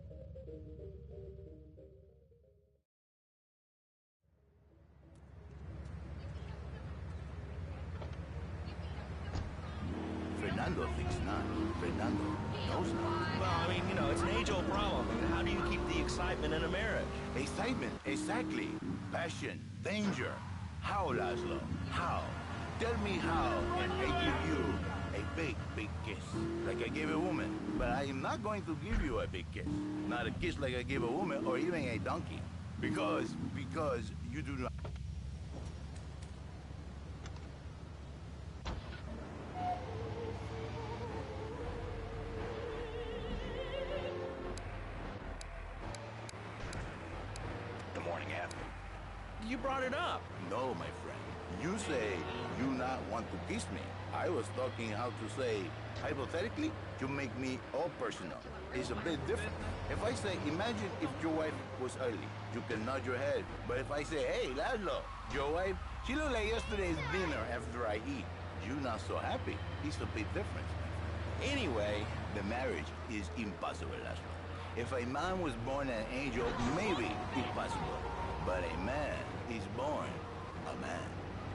Fernando thinks not. Fernando knows not. Well, I mean, you know, it's an age-old problem. I mean, how do you keep the excitement in a marriage? Excitement, exactly. Passion, danger. How, Laszlo? How? Tell me how, and I give you a big, big kiss, like I gave a woman. But I am not going to give you a big kiss. Not a kiss like I gave a woman or even a donkey. Because you do not... You brought it up. No, my friend. You say you not want to kiss me. I was talking how to say, hypothetically, you make me all personal. It's a bit different. If I say, imagine if your wife was early, you can nod your head. But if I say, hey, Laszlo, your wife, she looked like yesterday's dinner after I eat. You not so happy. It's a big difference, my friend. Anyway, the marriage is impossible, Laszlo. If a man was born an angel, maybe it's possible. But a man is born a man.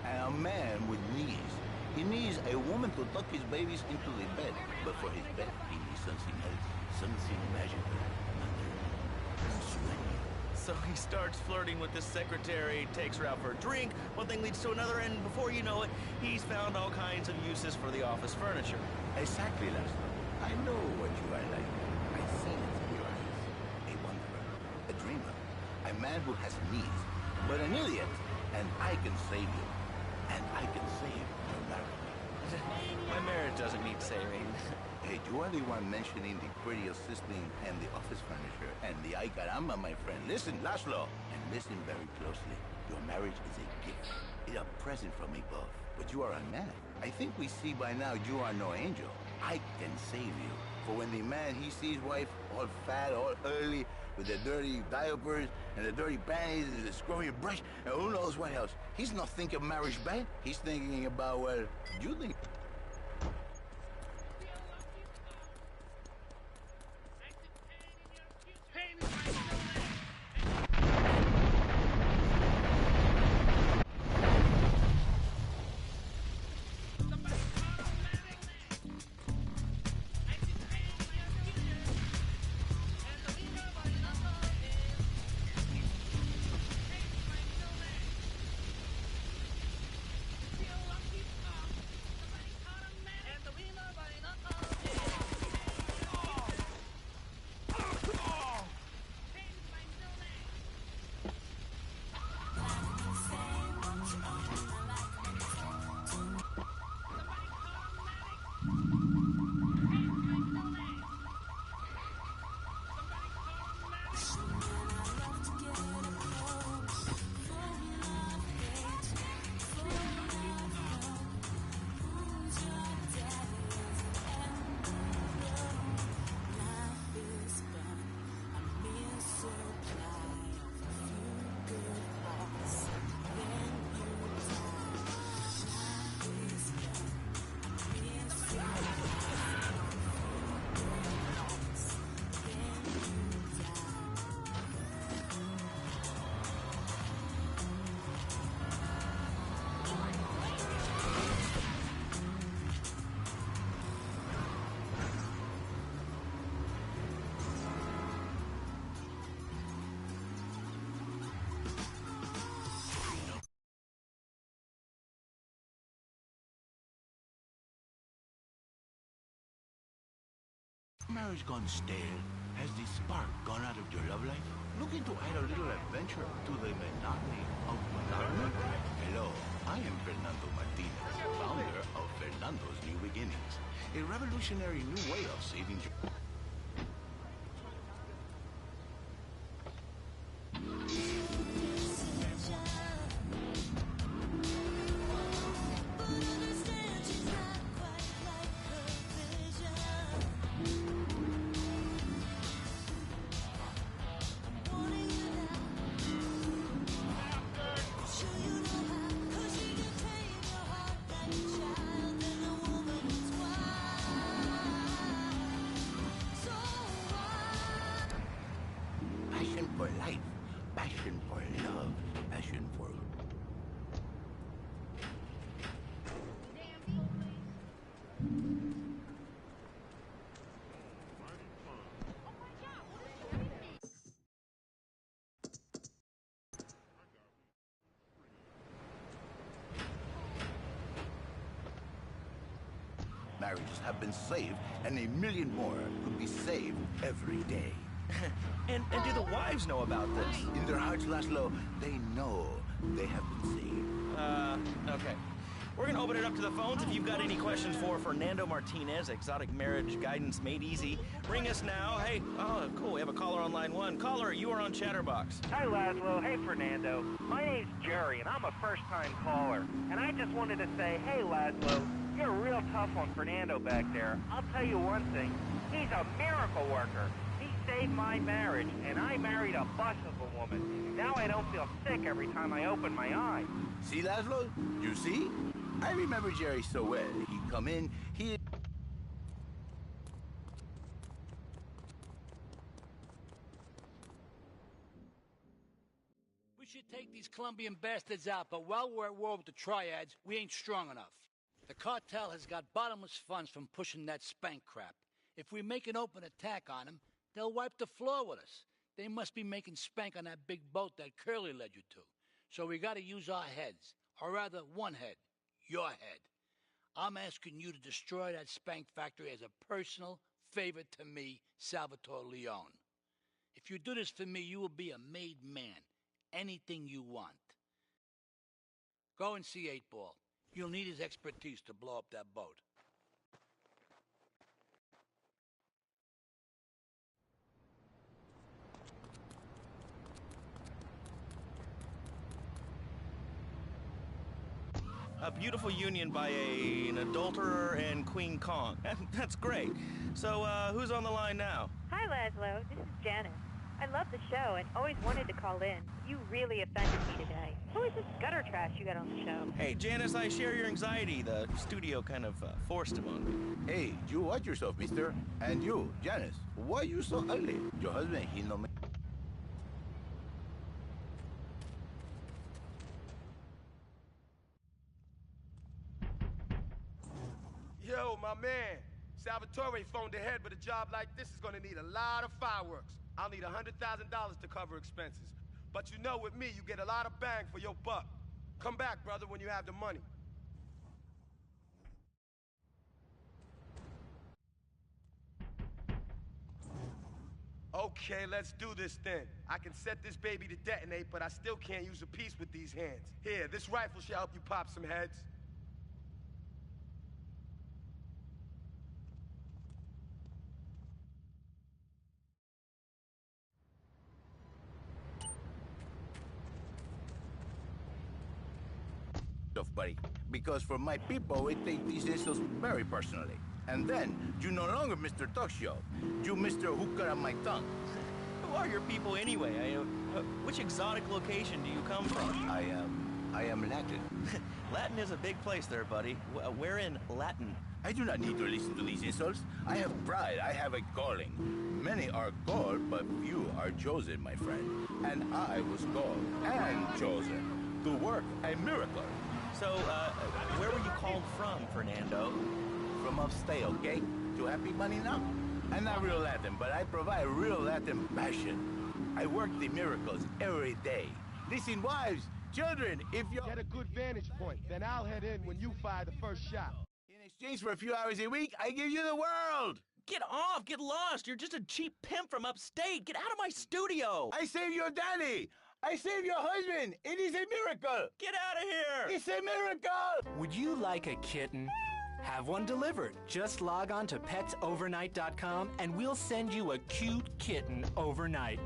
And a man with knees. He needs a woman to tuck his babies into the bed. But for his bed, he needs something else. Something magical. So he starts flirting with his secretary, takes her out for a drink, one thing leads to another, and before you know it, he's found all kinds of uses for the office furniture. Exactly, Laszlo. I know what you are like. I see it in your eyes. A wanderer. A dreamer. A man who has needs, but an idiot. And I can save you. And I can save your marriage. My marriage doesn't need saving. Hey, you are the one mentioning the pretty assisting and the office furniture and the ay caramba, my friend. Listen, Laszlo, and listen very closely. Your marriage is a gift. It's a present from above. But you are a man. I think we see by now you are no angel. I can save you. For when the man, he sees wife all fat, all early, with the dirty diapers and the dirty panties and the scruffy brush and who knows what else. He's not thinking marriage bad. He's thinking about, well, you think. Marriage gone stale? Has the spark gone out of your love life? Looking to add a little adventure to the monotony of monogamy? Hello, I am Fernando Martinez, founder of Fernando's New Beginnings, a revolutionary new way of saving your... Passion for life, passion for love, passion for... Marriages have been saved, and a million more could be saved every day. And do the wives know about this? In their hearts, Laszlo, they know they have been saved. Okay. We're gonna open it up to the phones. If you've got any questions for Fernando Martinez, Exotic Marriage Guidance Made Easy, ring us now. Hey, oh, cool, we have a caller on line one. Caller, you are on Chatterbox. Hi, Laszlo. Hey, Fernando. My name's Jerry, and I'm a first-time caller. And I just wanted to say, hey, Laszlo, you're real tough on Fernando back there. I'll tell you one thing. He's a miracle worker. He saved my marriage, and I married a bus of a woman. Now I don't feel sick every time I open my eyes. See, Laszlo? You see? I remember Jerry so well. He'd come in, he... We should take these Colombian bastards out, but while we're at war with the triads, we ain't strong enough. The cartel has got bottomless funds from pushing that spank crap. If we make an open attack on them, they'll wipe the floor with us. They must be making spank on that big boat that Curly led you to. So we gotta use our heads, or rather one head, your head. I'm asking you to destroy that spank factory as a personal favor to me, Salvatore Leone. If you do this for me, you will be a made man. Anything you want. Go and see 8-Ball. You'll need his expertise to blow up that boat. A beautiful union by an adulterer and Queen Kong. That's great. So, who's on the line now? Hi, Laszlo. This is Janice. I love the show and always wanted to call in. You really offended me today. Who is this gutter trash you got on the show? Hey, Janice, I share your anxiety. The studio kind of forced him on me. Hey, you watch yourself, mister. And you, Janice, why you so ugly? Your husband, he no... Yo, my man. Salvatore phoned ahead, but a job like this is gonna need a lot of fireworks. I'll need $100,000 to cover expenses. But you know, with me, you get a lot of bang for your buck. Come back, brother, when you have the money. Okay, let's do this then. I can set this baby to detonate, but I still can't use a piece with these hands. Here, this rifle should help you pop some heads. buddy, because for my people, we take these insults very personally. And then, you no longer Mr. Talk Show. You Mr. Who Cut Out My Tongue. Who are your people anyway? Which exotic location do you come from? I am Latin. Latin is a big place there, buddy. Where in Latin? I do not need to listen to these insults. I have pride. I have a calling. Many are called, but few are chosen, my friend. And I was called and chosen to work a miracle. So, where were you called from, Fernando? From upstate, okay? To happy money now? I'm not real Latin, but I provide real Latin passion. I work the miracles every day. Listen, wives, children, if you get a good vantage point, then I'll head in when you fire the first shot. In exchange for a few hours a week, I give you the world. Get off! Get lost! You're just a cheap pimp from upstate! Get out of my studio! I saved your daddy! I saved your husband! It is a miracle! Get out of here! It's a miracle! Would you like a kitten? Have one delivered. Just log on to petsovernight.com and we'll send you a cute kitten overnight.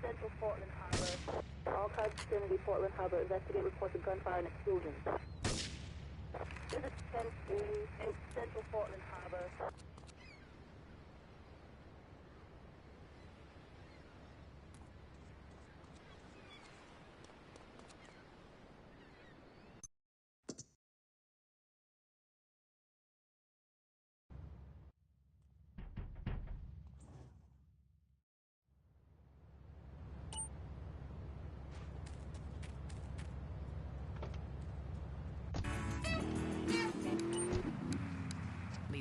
Central Portland Harbor. All cars vicinity Portland Harbor. Investigate reports of gunfire and explosions. This is 10 in Central Portland Harbor.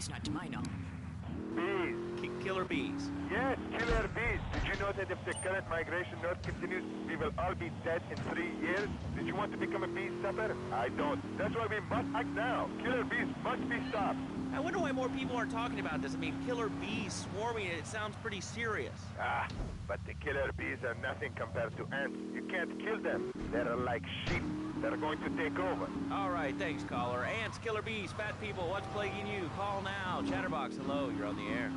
Not to my knowledge. Bees. Killer bees. Yes, killer bees. Did you know that if the current migration north continues, we will all be dead in 3 years? Did you want to become a bee stopper? I don't. That's why we must act now. Killer bees must be stopped. I wonder why more people aren't talking about this. I mean, killer bees swarming, it sounds pretty serious. Ah, but the killer bees are nothing compared to ants. You can't kill them. They're like sheep. They're going to take over. All right, thanks, caller. Ants, killer bees, fat people, what's plaguing you? Call now. Chatterbox, hello, you're on the air.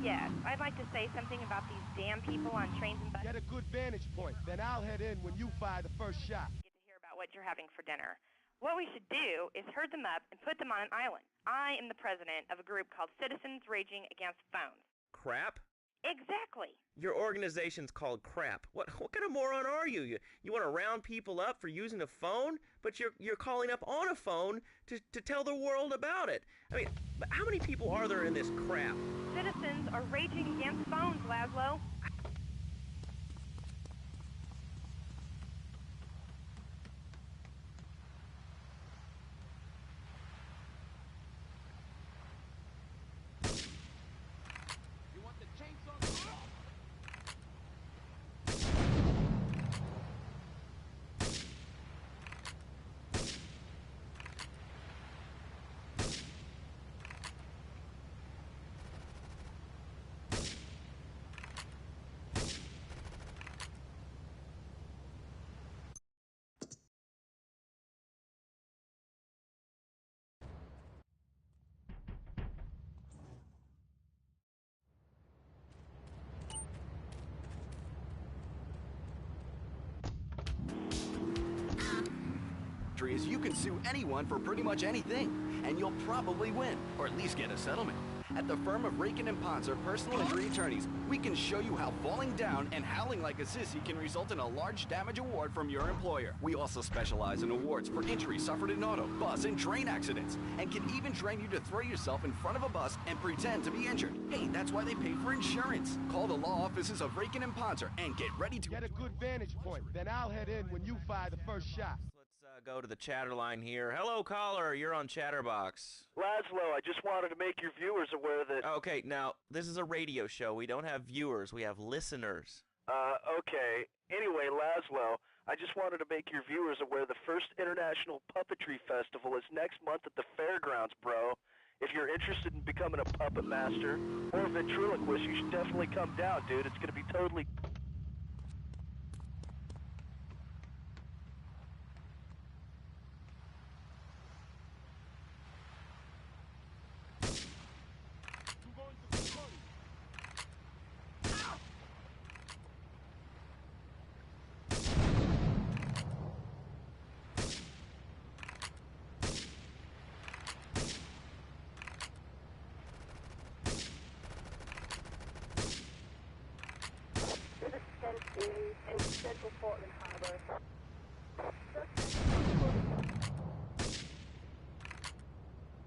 Yes. I'd like to say something about these damn people on trains and buses. Get a good vantage point, then I'll head in when you fire the first shot. Get to hear about what you're having for dinner. What we should do is herd them up and put them on an island. I am the president of a group called Citizens Raging Against Phones. Crap? Exactly. Your organization's called Crap. What kind of moron are you? You want to round people up for using a phone, but you're calling up on a phone to tell the world about it. I mean, how many people are there in this crap? Citizens are raging against phones, Laszlo. puppetry is you can sue anyone for pretty much anything, and you'll probably win, or at least get a settlement. At the firm of Rakin & Ponzer Personal Injury Attorneys, we can show you how falling down and howling like a sissy can result in a large damage award from your employer. We also specialize in awards for injuries suffered in auto, bus, and train accidents, and can even train you to throw yourself in front of a bus and pretend to be injured. Hey, that's why they pay for insurance. Call the law offices of Rakin & Ponzer and get ready to get a good vantage point. Then I'll head in when you fire the first shot. Let's go to the chatter line here. Hello, caller. You're on Chatterbox. Laszlo, I just wanted to make your viewers aware that... Okay, now, this is a radio show. We don't have viewers. We have listeners. Okay. Anyway, Laszlo, I just wanted to make your viewers aware the first International Puppetry Festival is next month at the fairgrounds, bro. If you're interested in becoming a puppet master or a ventriloquist, you should definitely come down, dude. It's going to be totally... in Central Portland Harbor.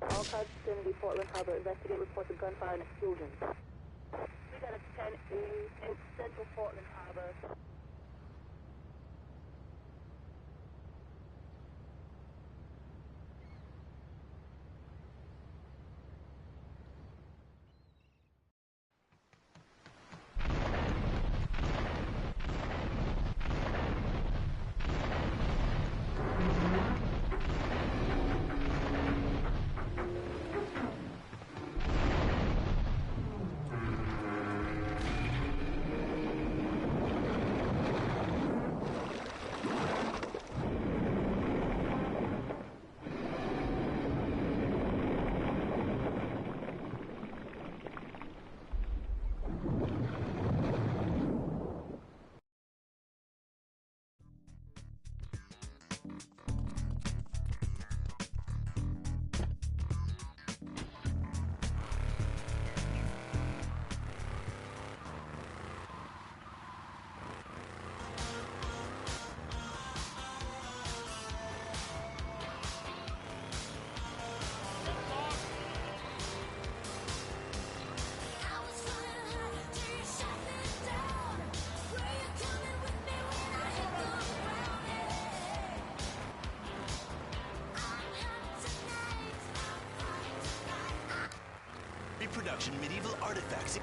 All cars vicinity Portland Harbor. Investigate reports of gunfire and explosions. We got a 10E in Central Portland Harbor. Reproduction medieval artifacts.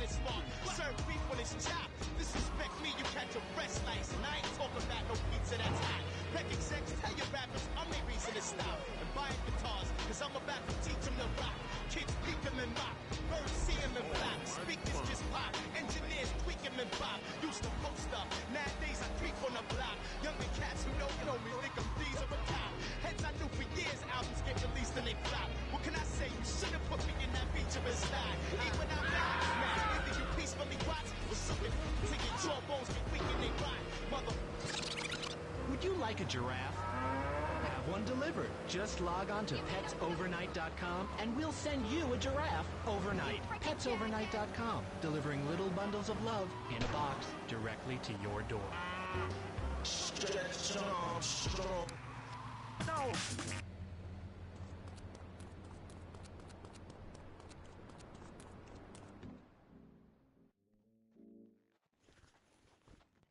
Smart. Serve beef when it's chopped. Disrespect me, you catch a breast slice. And I ain't talking about no pizza that's hot. Rec execs, tell your rappers I'm their reason to stop. And buying guitars, cause I'm about to teach them to rock. Kids peek them and rock. Birds see them and flock. Speakers just pop. Engineers tweak them and pop. Used to post up. Nowadays I creep on the block. Younger cats who don't know me think I'm these of a cop. Heads I knew for years albums get released and they flop. What can I say? You should have put me in that featureless slide. Even I'm back. You peacefully watch or something till your jawbones get weak and they rot, mother. Would you like a giraffe? Have one delivered. Just log on to petsovernight.com and we'll send you a giraffe overnight. Petsovernight.com, delivering little bundles of love in a box directly to your door. Stretch Armstrong. No!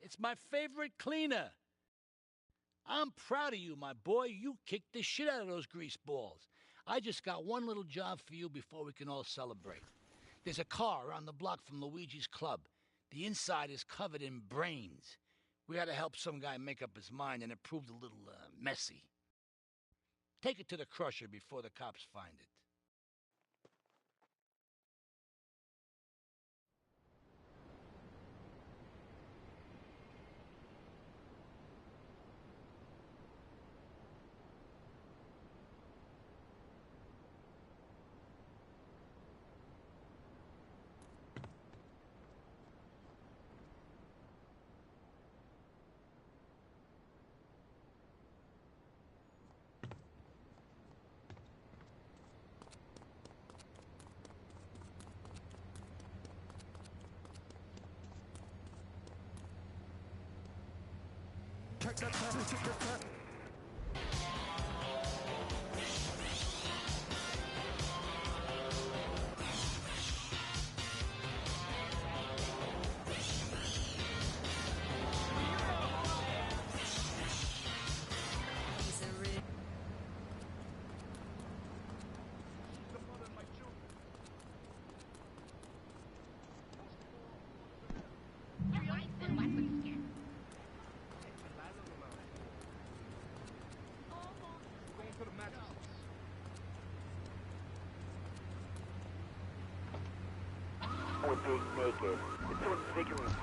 It's my favorite cleaner. I'm proud of you, my boy. You kicked the shit out of those grease balls. I just got one little job for you before we can all celebrate. There's a car around the block from Luigi's club. The inside is covered in brains. We had to help some guy make up his mind, and it proved a little messy. Take it to the crusher before the cops find it. Or being naked. It's so invigorating.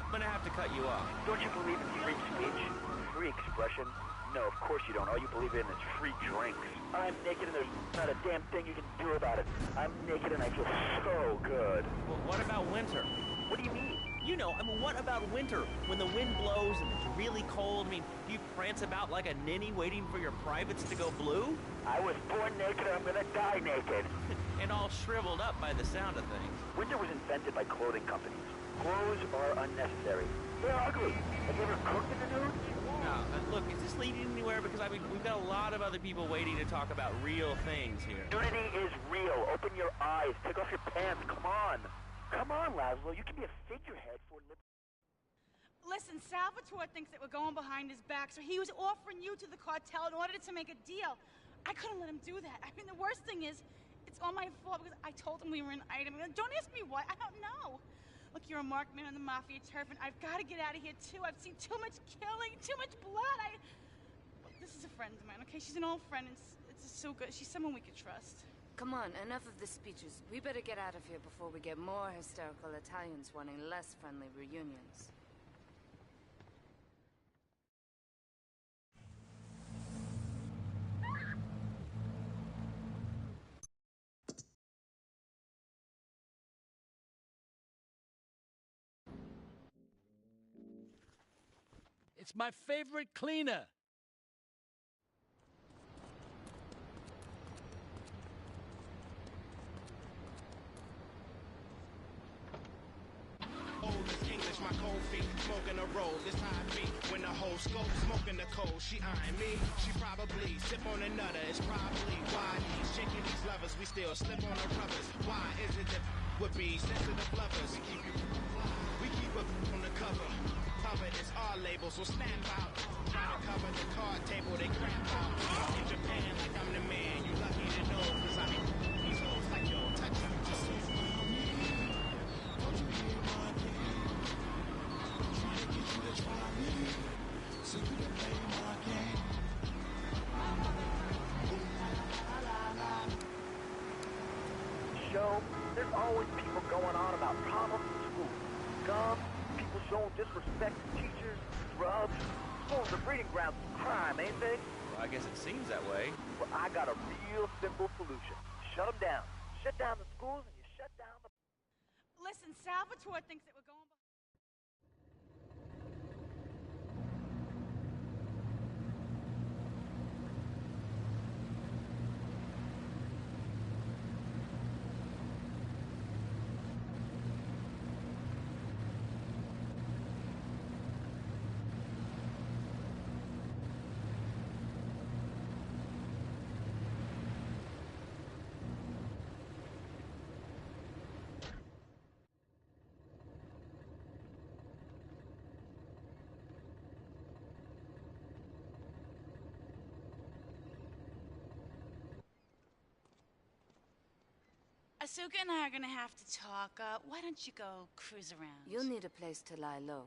I'm gonna have to cut you off. Don't you believe in free speech? Free expression? No, of course you don't. All you believe in is free drinks. I'm naked and there's not a damn thing you can do about it. I'm naked and I feel so good. Well, what about winter? What do you mean? You know, I mean, what about winter? When the wind blows and it's really cold, I mean, do you prance about like a ninny waiting for your privates to go blue? I was born naked and I'm gonna die naked. And all shriveled up by the sound of things. Winter was invented by clothing companies. Clothes are unnecessary. They're ugly. Have you ever cooked in the nude? No, look, is this leading anywhere? Because, I mean, we've got a lot of other people waiting to talk about real things here. Nudity is real. Open your eyes. Take off your pants. Come on. Come on, Laszlo. You can be a figurehead for liberty. Listen, Salvatore thinks that we're going behind his back, so he was offering you to the cartel in order to make a deal. I couldn't let him do that. I mean, the worst thing is, it's all my fault because I told him we were an item. Don't ask me why. I don't know. Look, you're a marked man on the Mafia turf, and I've got to get out of here, too. I've seen too much killing, too much blood. Look, this is a friend of mine, okay? She's an old friend, and it's so good. She's someone we could trust. Come on, enough of the speeches. We better get out of here before we get more hysterical Italians wanting less friendly reunions. It's my favorite cleaner. English, my cold feet, smoking a roll. This how I be when the whole scope smoking the cold. She eyeing me, she probably sip on another. It's probably why he's shaking these lovers. We still slip on the rubbers. Why is it that would be sensitive lovers? We keep up on the cover. Covered it's our label, so snap out. Try to cover the card table, they crap out. In Japan, like I'm the man. You lucky to know, cause I be these hoes like yo, touch them. Don't you hear my game? Trying to get you to try me, so you can play my game. Show, there's always people going on about problems in school. Gum, people showing disrespect to teachers, drugs. Schools are breeding grounds for crime, ain't they? Well, I guess it seems that way. Well, I got a real simple solution. Shut them down. Shut down the schools and you shut down the... Listen, Salvatore thinks that we're going behind... Asuka and I are gonna have to talk. Why don't you go cruise around? You'll need a place to lie low.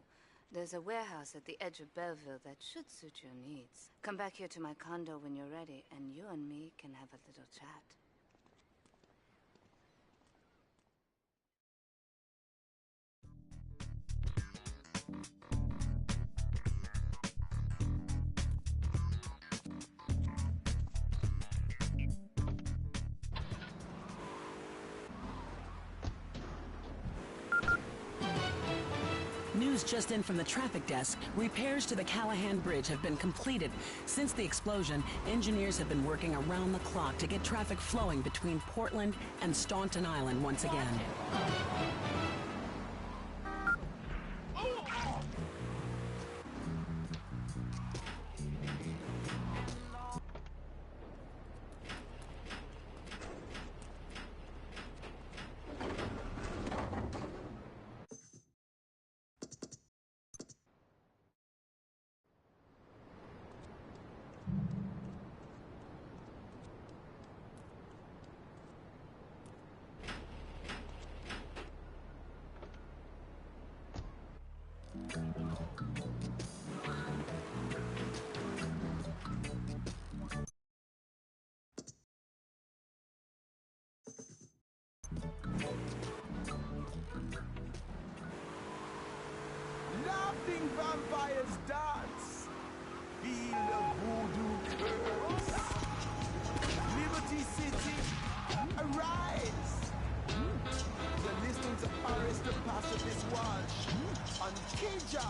There's a warehouse at the edge of Belleville that should suit your needs. Come back here to my condo when you're ready, and you and me can have a little chat. News just in from the traffic desk. Repairs to the Callahan Bridge have been completed. Since the explosion, engineers have been working around the clock to get traffic flowing between Portland and Staunton Island once again. Laughing vampires dance. Feel the voodoo curse. Liberty City, arise. You're listening to Paris, the pacifist watch on Kija.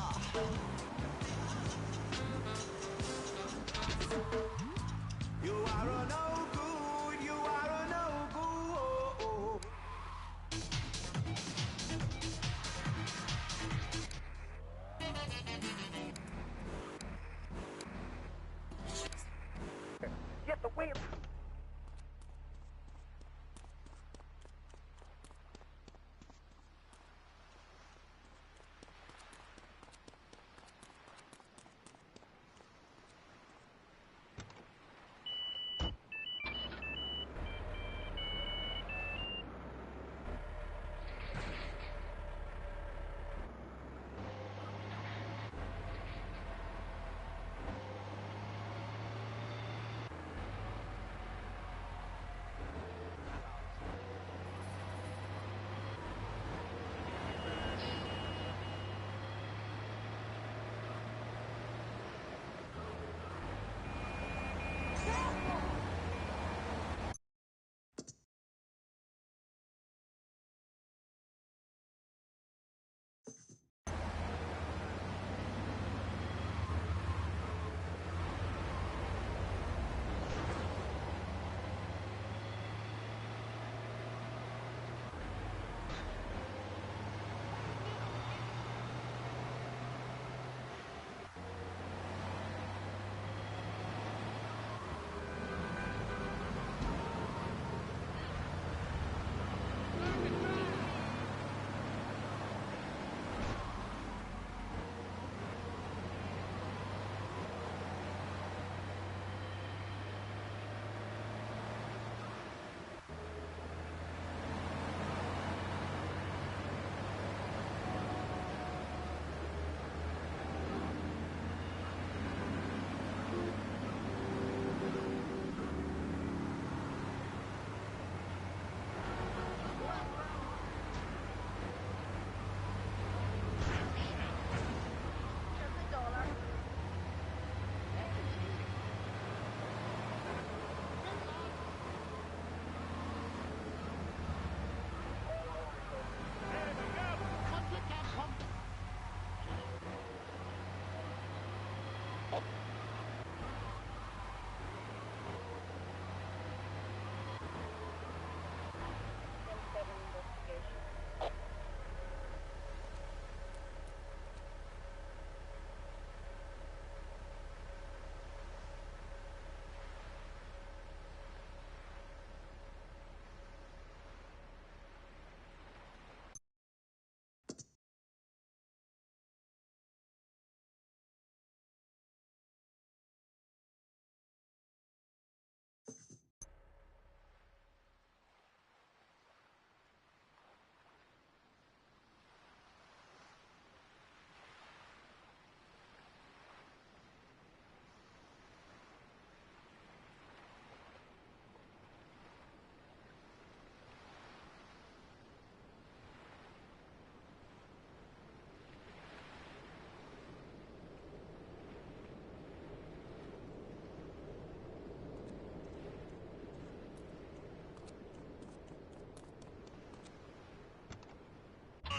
You are a no good, you are a no good. Get the wheel.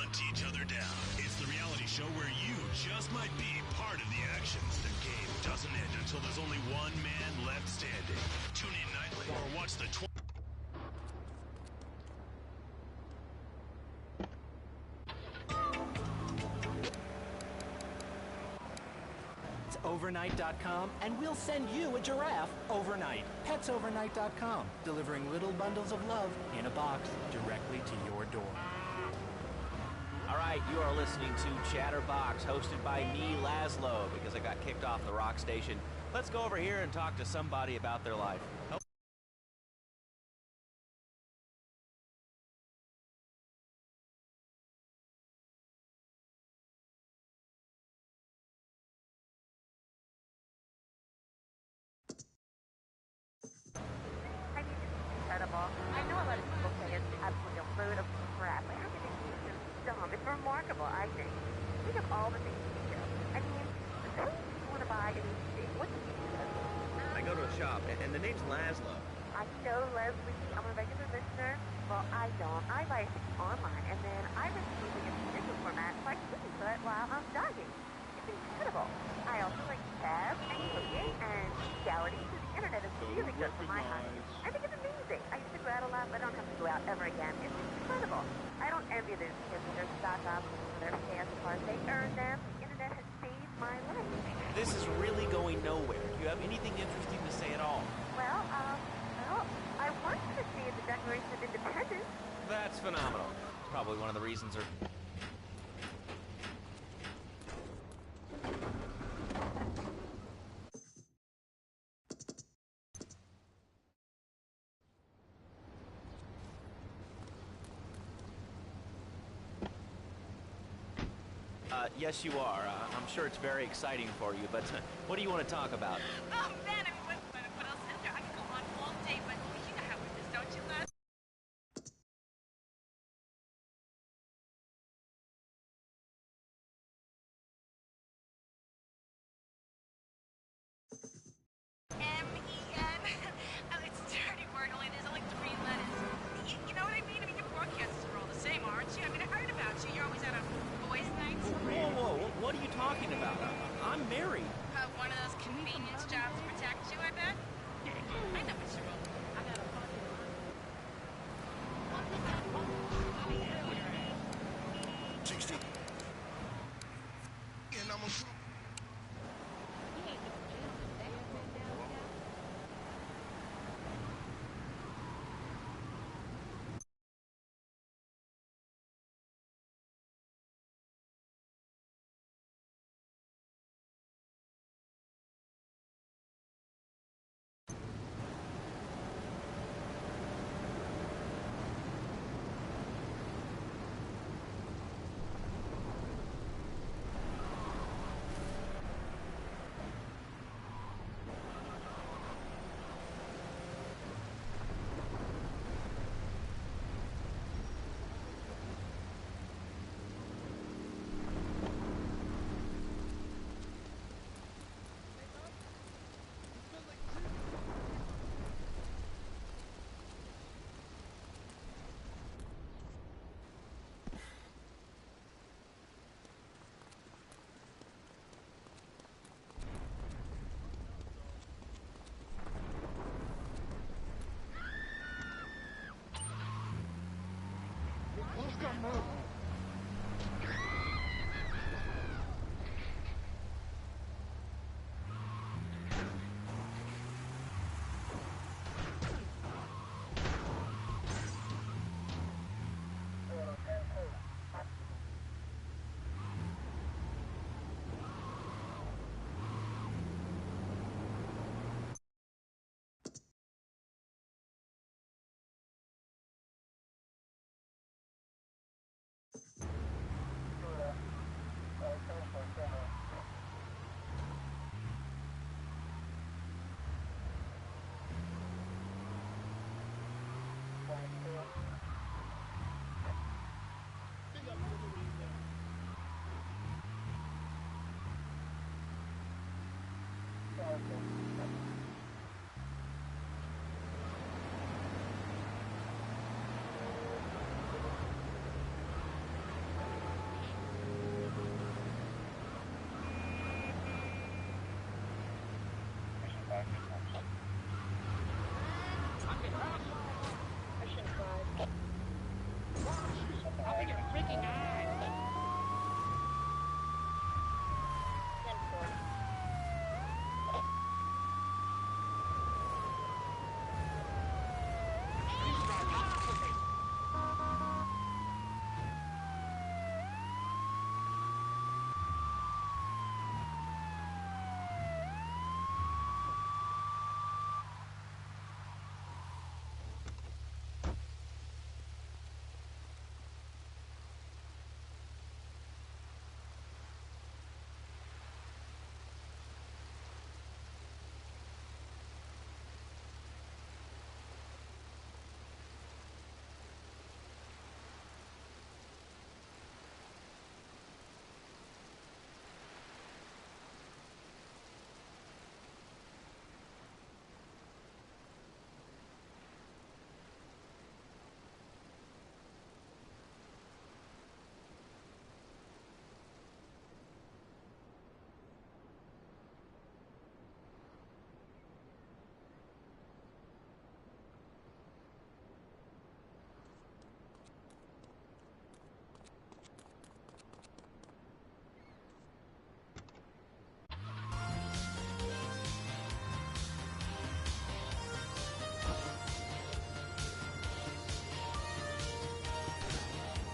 hunt each other down. It's the reality show where you just might be part of the action. The game doesn't end until there's only one man left standing. Tune in nightly or watch the It's overnight.com, and we'll send you a giraffe overnight. Petsovernight.com, delivering little bundles of love in a box directly to your door. All right, you are listening to Chatterbox, hosted by me, Laszlo, because I got kicked off the rock station. Let's go over here and talk to somebody about their life. Oh. I mean, it's incredible. I know a lot of people say it's absolutely a load of crap, but how can it be so dumb? It's remarkable, I think. Think of all the things you do. I mean, who do you want to buy a new TV? What do you do? I go to a shop, and the name's Laszlo. I know, Leslie. I'm a regular listener. Well, I don't. I buy things online, and then I rent the movie in digital format so I can listen to it while I'm jogging. It's incredible. I also like tabs and cooking and reality, so the internet is really good for my hobby. I think it's amazing. I used to go out a lot, but I don't have to go out ever again. It's incredible. I don't envy those kids with their stock options or their fancy cars. They earn them. The internet has saved my life. This is really going nowhere. Do you have anything interesting to say at all? Well, I wanted to see the Declaration of Independence. That's phenomenal. It's probably one of the reasons are... yes, you are. I'm sure it's very exciting for you, but what do you want to talk about? Oh, man, I mean, what else is there? I could go on all day, but you know how it is, don't you, Les? M-E-N? Oh, it's a dirty word, only there's only 3 letters. You know what I mean? I mean, your broadcasters are all the same, aren't you? I mean, I heard about you. You're always out on boys' nights. Whoa, what are you talking about? I'm married. One of those convenience jobs to protect you, I bet? I know what you're all. I got a fucking... 60. And I'm a... Who's gonna move? breaking out.